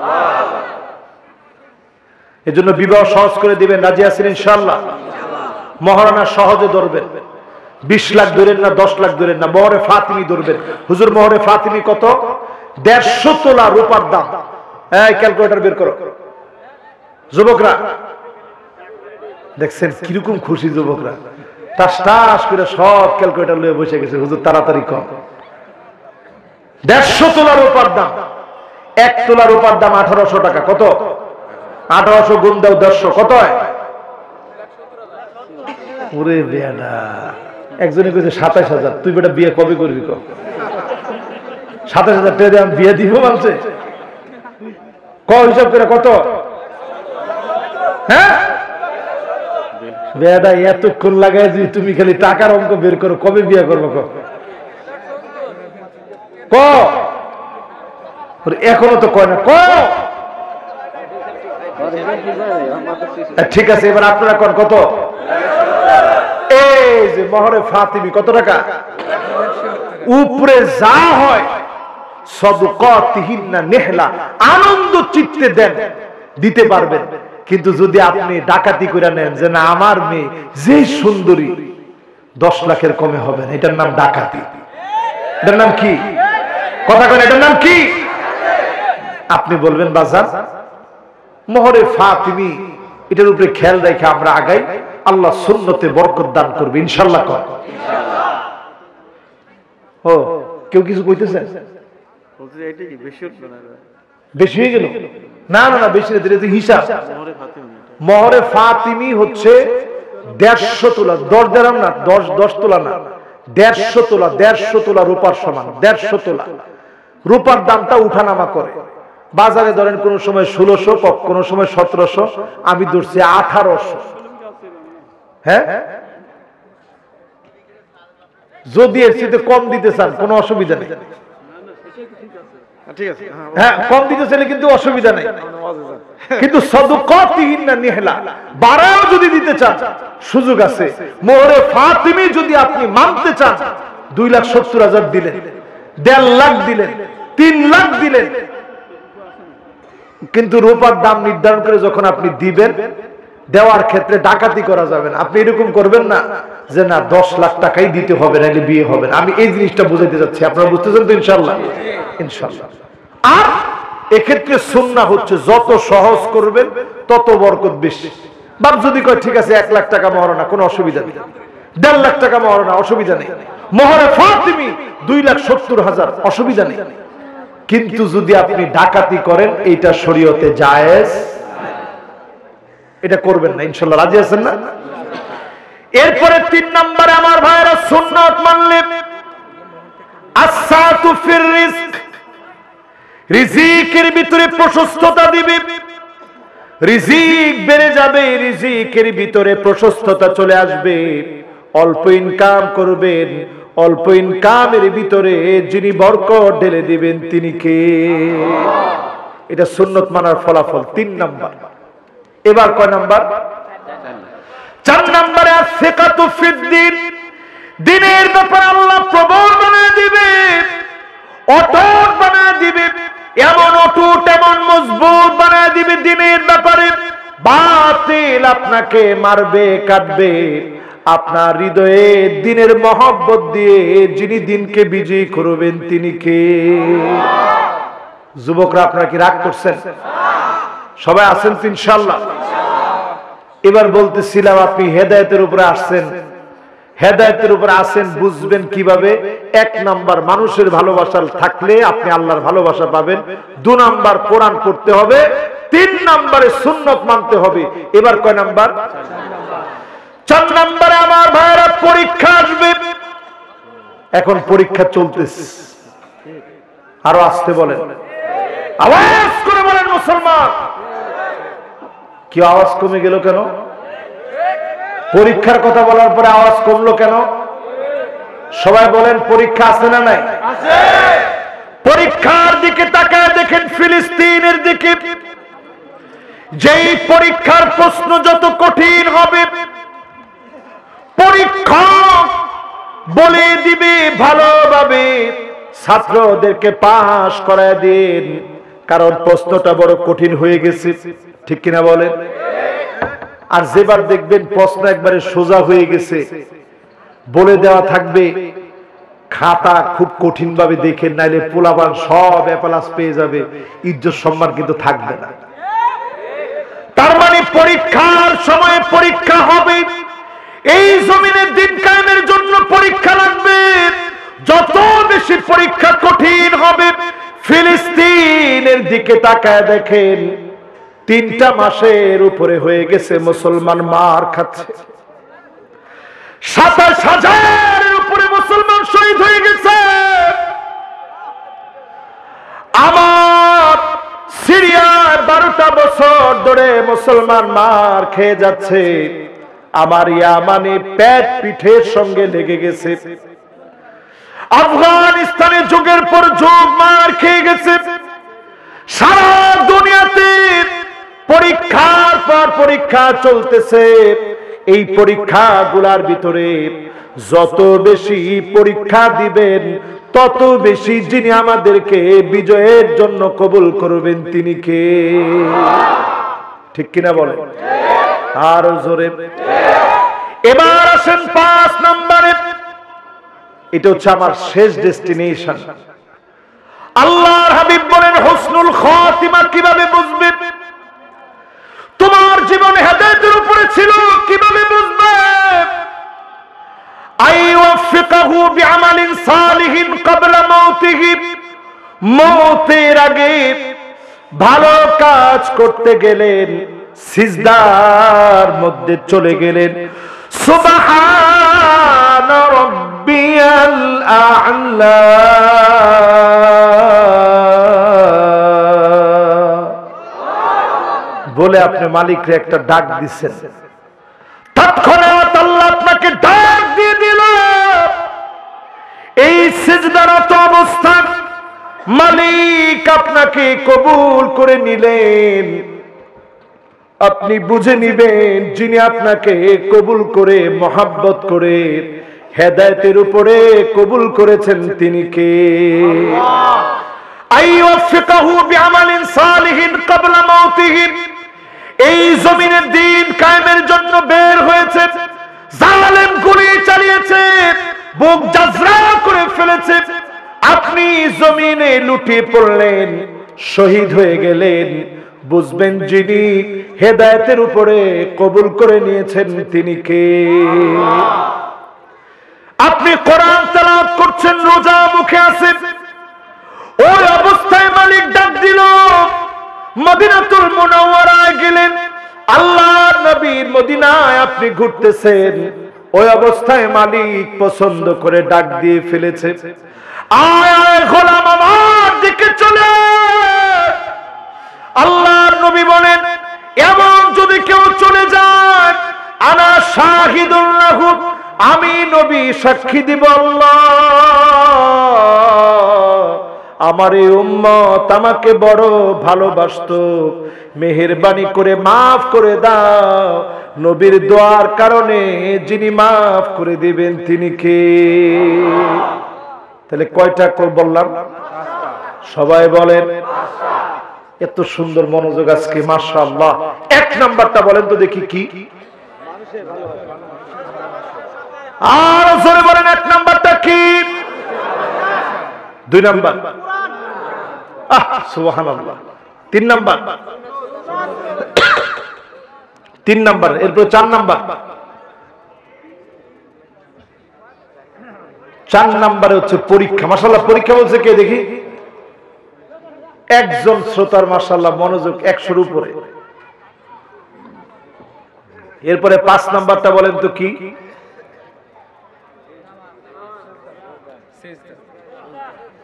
এজন্য বিবাহ সহজ করে দিবেন। রাজি আছেন ইনশাআল্লাহ? মহারানা সহজে ধরবেন। 20 লাখ ধরেন না, 10 লাখ ধরেন না, মোহরে ফাতিমি ধরবেন। হুজুর, মোহরে ফাতিমি কত? 150 তোলা রূপার দাম। এই ক্যালকুলেটর বের করো। যুবকরা দেখছেন কিরকম খুশি যুবকরা, টাস টাস করে সব ক্যালকুলেটর লয়ে বসে গেছে। হুজুর তাড়াতাড়ি কম। 150 তোলা রূপার দাম। 1 তোলা রূপার দাম 1800 টাকা। কত? 1800 গুণ দাও 150, কত হয়? ওরে বেটা, একজনে কইছে 27000। তুই বেটা বিয়ে কবে করবি? 27000 টাকা দিয়ে আমি বিয়ে দিব মানছে? ক হিসাব করে কত? হ্যাঁ বেটা, এতক্ষণ লাগাই যে তুমি খালি টাকার অঙ্ক বের করো, কবে বিয়ে করবো? ক এখনো তো কয় না। ক ঠিক আছে, এবার আপনারা কোন কত? এই যে মহরে ফাতিমি কত টাকা? উপরে যা হয় সাদকাতিহিন্না নিহলা, আনন্দ চিত্তে দেন, দিতে পারবেন। কিন্তু যদি আপনি ডাকাতি করে নেন যে না আমার মেয়ে যে সুন্দরী, 10 লাখের কমে হবে না, এটার নাম ডাকাতি। এটার নাম কি? কথা বলেন, এটার নাম কি? আপনি বলবেন বাজার মোহরে ফাতিমি, এটার উপরে খেয়াল রেখে আমরা আগাই, আল্লাহ সুন্নতে বরকত দান করবে ইনশাআল্লাহ। কর ও কেউ কিছু কইতেছেন? বেশি হয়ে গেল? না না না, বেশি না, হিসাব। মোহরে ফাতিমি হচ্ছে 150 তোলা, 10 দিরহাম না, 10 তোলা না, 150 তোলা। 150 তোলা রূপার সমান। 150 তোলা রূপার দামটা উঠানামা করে। বাজারে ধরেন কোন সময় 1600, কোন সময় 1700, আমি ধরছি 1800। হ্যাঁ, যদি এর চেয়ে কম দিতে চান কোনো অসুবিধা নেই। ঠিক আছে, হ্যাঁ কম দিতে চাইলে কিন্তু অসুবিধা নেই, কিন্তু সাদকাতিহিন্না নিহলা, বাড়াও যদি দিতে চান সুযোগ আছে। মোহরে ফাতিমি যদি আপনি মানতে চান 2,70,000 দিলেন, 1.5 লাখ দিলেন, 3 লাখ দিলেন, কিন্তু রূপার দাম নির্ধারণ করে যখন আপনি দিবেন, দেওয়ার ক্ষেত্রে ডাকাতি করা যাবে না। আপনি এরকম করবেন না যে না 10 লাখ টাকাই দিতে হবে নাহলে বিয়ে হবে না। আমি এই জিনিসটা বুঝাইতে যাচ্ছি, আপনারা বুঝতেছেন তো ইনশাআল্লাহ? ইনশাআল্লাহ। আর এক্ষেত্রে সুন্নাহ হচ্ছে যত সহজ করবেন তত বরকত বেশি। বাপ যদি কয় ঠিক আছে 1 লাখ টাকা মহারণা, কোনো অসুবিধা নেই, 1.5 লাখ টাকা মহারণা, অসুবিধা নেই, মোহরে ফাতিমি 2,70,000, অসুবিধা নেই। কিন্তু যদি আপনি ডাকাতি করেন এইটা শরীয়তে জায়েজ, এটা করবেন না, ইনশাআল্লাহ রাজি আছেন না? এরপরে 3 নম্বরে আমার ভাইরা সুন্নাত মানলে আসসাতু ফির রিজক, রিজিকের ভিতরে প্রশস্ততা দিবে, রিজিক বেড়ে যাবে, রিজিকের ভিতরে প্রশস্ততা চলে আসবে। অল্প ইনকাম করবেন, অল্প ইনকামের ভিতরে যিনি বরকত ঢেলে দিবেন তিনি কে? এটা সুন্নত মানার ফলাফল 3 নাম্বার। এবার কয় নাম্বার? 4 নম্বরে আসিকাতু ফিদ্দিন, দ্বীনের ব্যাপারে আল্লাহ প্রবল বানায় দিবে, অটুট বানায় দিবে, এমন অটুট এমন মজবুত বানায় দিবে দ্বীনের ব্যাপারে। বাতিল আপনাকে মারবে কাটবে, আপনার হৃদয়ে দ্বীনের মহব্বত দিয়ে যিনি দ্বীনকে বিজয়ী করবেন তিনি কে? যুবকরা আপনারা কি রাগ করছেন? সবাই আছেন তো ইনশাআল্লাহ? এবার বলতেছিলাম আপনি হেদায়েতের উপরে আসছেন, হেদায়েতের উপরে আসেন বুঝবেন কিভাবে? 1 নাম্বার মানুষের ভালোবাসা থাকলে আপনি আল্লাহর ভালোবাসা পাবেন, 2 নাম্বার কোরআন পড়তে হবে, 3 নাম্বারে সুন্নাত মানতে হবে। এবার কয় নাম্বার? 4 নাম্বারে আমার ভাইরা পরীক্ষা আসবে। এখন পরীক্ষা চলতেছে, আরো আসতে বলেন, আওয়াজ করে বলেন মুসলমান। কি আওয়াজ কমে গেল কেন? পরীক্ষার কথা বলার পরে আওয়াজ কমলো কেন? সবাই বলেন পরীক্ষা আছে না নাই? আছে। পরীক্ষার দিকে তাকায় দেখেন ফিলিস্তিনের দিকে, যেই পরীক্ষার প্রশ্ন যত কঠিন হবে পরীক্ষা বলে দিবে ভালোভাবে ছাত্রদেরকে পাস করায় দিন, কারণ প্রশ্নটা বড় কঠিন হয়ে গেছে, ঠিক কিনা বলেন? আর যেবার দেখবেন প্রশ্ন একবারে সোজা হয়ে গেছে, বলে দেওয়া থাকবে খাতা খুব কঠিন ভাবে দেখেন, নাইলে পোলাপান সব এপ্লাস পেয়ে যাবে, ইজ্জত সম্মান কিন্তু থাকবে না। তার মানে পরীক্ষার সময় পরীক্ষা হবে, এই জমিনে দিন কায়েমের জন্য পরীক্ষা লাগবে। যত বেশি পরীক্ষা কঠিন হবে, ফিলিস্তিনের দিকে তাকায় দেখেন 3টা মাসের উপরে হয়ে গেছে মুসলমান মার খাচ্ছে, 27,000-এর উপরে মুসলমান শহীদ হয়ে গেছে। আমার সিরিয়ায় 12টা বছর ধরে মুসলমান মার খেয়ে যাচ্ছে, আমার ইয়ামানে পেট পিঠের সঙ্গে লেগে গেছে, আফগানিস্তানে যুগের পর যুগ মার খেয়ে গেছে। সারা দুনিয়াতে পরীক্ষার পর পরীক্ষা চলতেছে। এই পরীক্ষাগুলোর ভিতরে যত বেশি পরীক্ষা দিবেন তত বেশি যিনি আমাদেরকে বিজয়ের জন্য কবুল করবেন তিনি কে? ঠিক কিনা বলেন? আর জোরে। এবার আসেন 5 নম্বরে, এটা হচ্ছে আমার শেষ ডেস্টিনেশন। আল্লাহর হাবিব বলেন হুসনুল খাতিমা কিভাবে বুঝবে? তোমার জীবন হেদায়েতের উপরে ছিল, কিভাবে বুঝবে? আইওয়াফিকাহু বিআমালিন সালিহিন ক্বাবলা মাউতিহি, মওতের আগে ভালো কাজ করতে গেলেন, সিজদার মধ্যে চলে গেলেন, সুবহানা রাব্বিয়াল আ'লা, বলে আপনি মালিকরে একটা ডাক দিচ্ছেন, তৎক্ষণাৎ আল্লাহ আপনাকে ডাক দিয়ে দিল। এই সিজদারত অবস্থান মালিক আপনাকে কবুল করে নিলেন, আপনি বুঝে নিবেন যিনি আপনাকে কবুল করে মহাব্বত করে হেদায়েতের উপরে কবুল করেছেন তিনি কে? আইওয়াফিকাহু বিআমালিন সালিহিন ক্বাবলা মাউতিহি। এই জমিনের দিন কায়েমের জন্য বের হয়েছে, জালেম গুলি চালিয়েছে, বুক জাজরা করে ফেলেছে, আপনি জমিনে লুটিয়ে পড়লেন, শহীদ হয়ে গেলেন, বুঝবেন যিনি হেদায়েতের উপরে কবুল করে নিয়েছেন তিনি কে? আপনি কোরআন তেলাওয়াত করছেন, রোজা মুখে আছে, ওই অবস্থায় মালিক ডাক দিল, মদিনাতুল মুনাওয়ারায় গেলেন, আল্লাহর নবীর মদিনায় আপনি ঘুরতেছেন, ওই অবস্থায় মালিক পছন্দ করে ডাক দিয়ে ফেলেছে, আয় আয় গোলাম আমার দিকে চলে। আল্লাহর নবী বলেন, এমন যদি কেউ চলে যায়, আনা শাহিদুল লাহু, আমি নবী সাক্ষী দিব, আল্লাহ আমার এই উম্মত আমাকে বড় ভালোবাসতো, মেহেরবানি করে মাফ করে দাও। নবীর দোয়ার কারণে যিনি মাফ করে দিবেন তিনি কে? তাহলে কয়টা বললাম? সবাই বলেন। এত সুন্দর মনোযোগ আজকে, মাশাআল্লাহ। এক নাম্বারটা বলেন তো দেখি কি? আর জোরে বলেন, এক নাম্বারটা কি? দুই নাম্বার সুবহানাল্লাহ। তিন নাম্বার, তিন নাম্বার, এরপর চার নাম্বার। চার নাম্বারে হচ্ছে পরীক্ষা। মাশাআল্লাহ, পরীক্ষা বলছে কে দেখি? একজন শ্রোতার মাশাআল্লাহ মনোযোগ 100-র উপরে। এরপরে পাঁচ নাম্বারটা বলেন তো কি?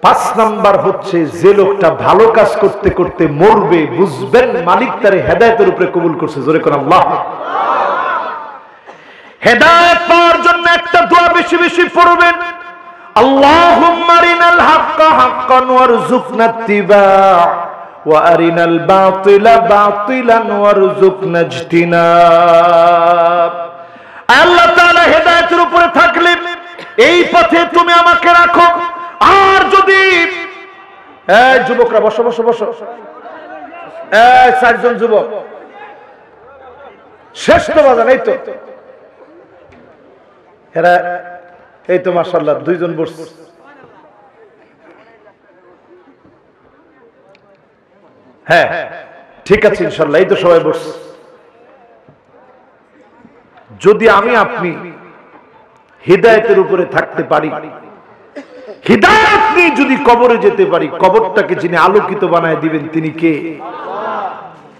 পাঁচ নাম্বার হচ্ছে যে লোকটা ভালো কাজ করতে করতে মরবে, বুঝবেন মালিক তারে হেদায়েতের উপরে কবুল করছে। জোরে কোন আল্লাহ। হেদায়েত পাওয়ার জন্য একটা দোয়া বেশি বেশি পড়বেন, আল্লাহুম্মা আরিনাল হাক্কা হাক্কান ওয়ারযুকনা ইত্তিবা' ওয়া আরিনাল বাতিলা বাতিলান ওয়ারযুকনা ইজতিনাব। আল্লাহ তাআলা হেদায়েতের উপরে থাকলে এই পথে তুমি আমাকে রাখো, আর যদি এই যুবকরা বসো বসো বসো, এই চারজন যুবক শ্রেষ্ঠ বাজান, এই তো এরা, এই তো মাশাআল্লাহ দুইজন বসছে। হ্যাঁ ঠিক আছে ইনশাআল্লাহ, এই তো সবাই বসছে। যদি আমি আপনি হিদায়াতের উপরে থাকতে পারি, হিদায়াত নিয়ে যদি কবরে যেতে পারি, কবরটাকে যিনি আলোকিত বানায় দিবেন তিনি কে?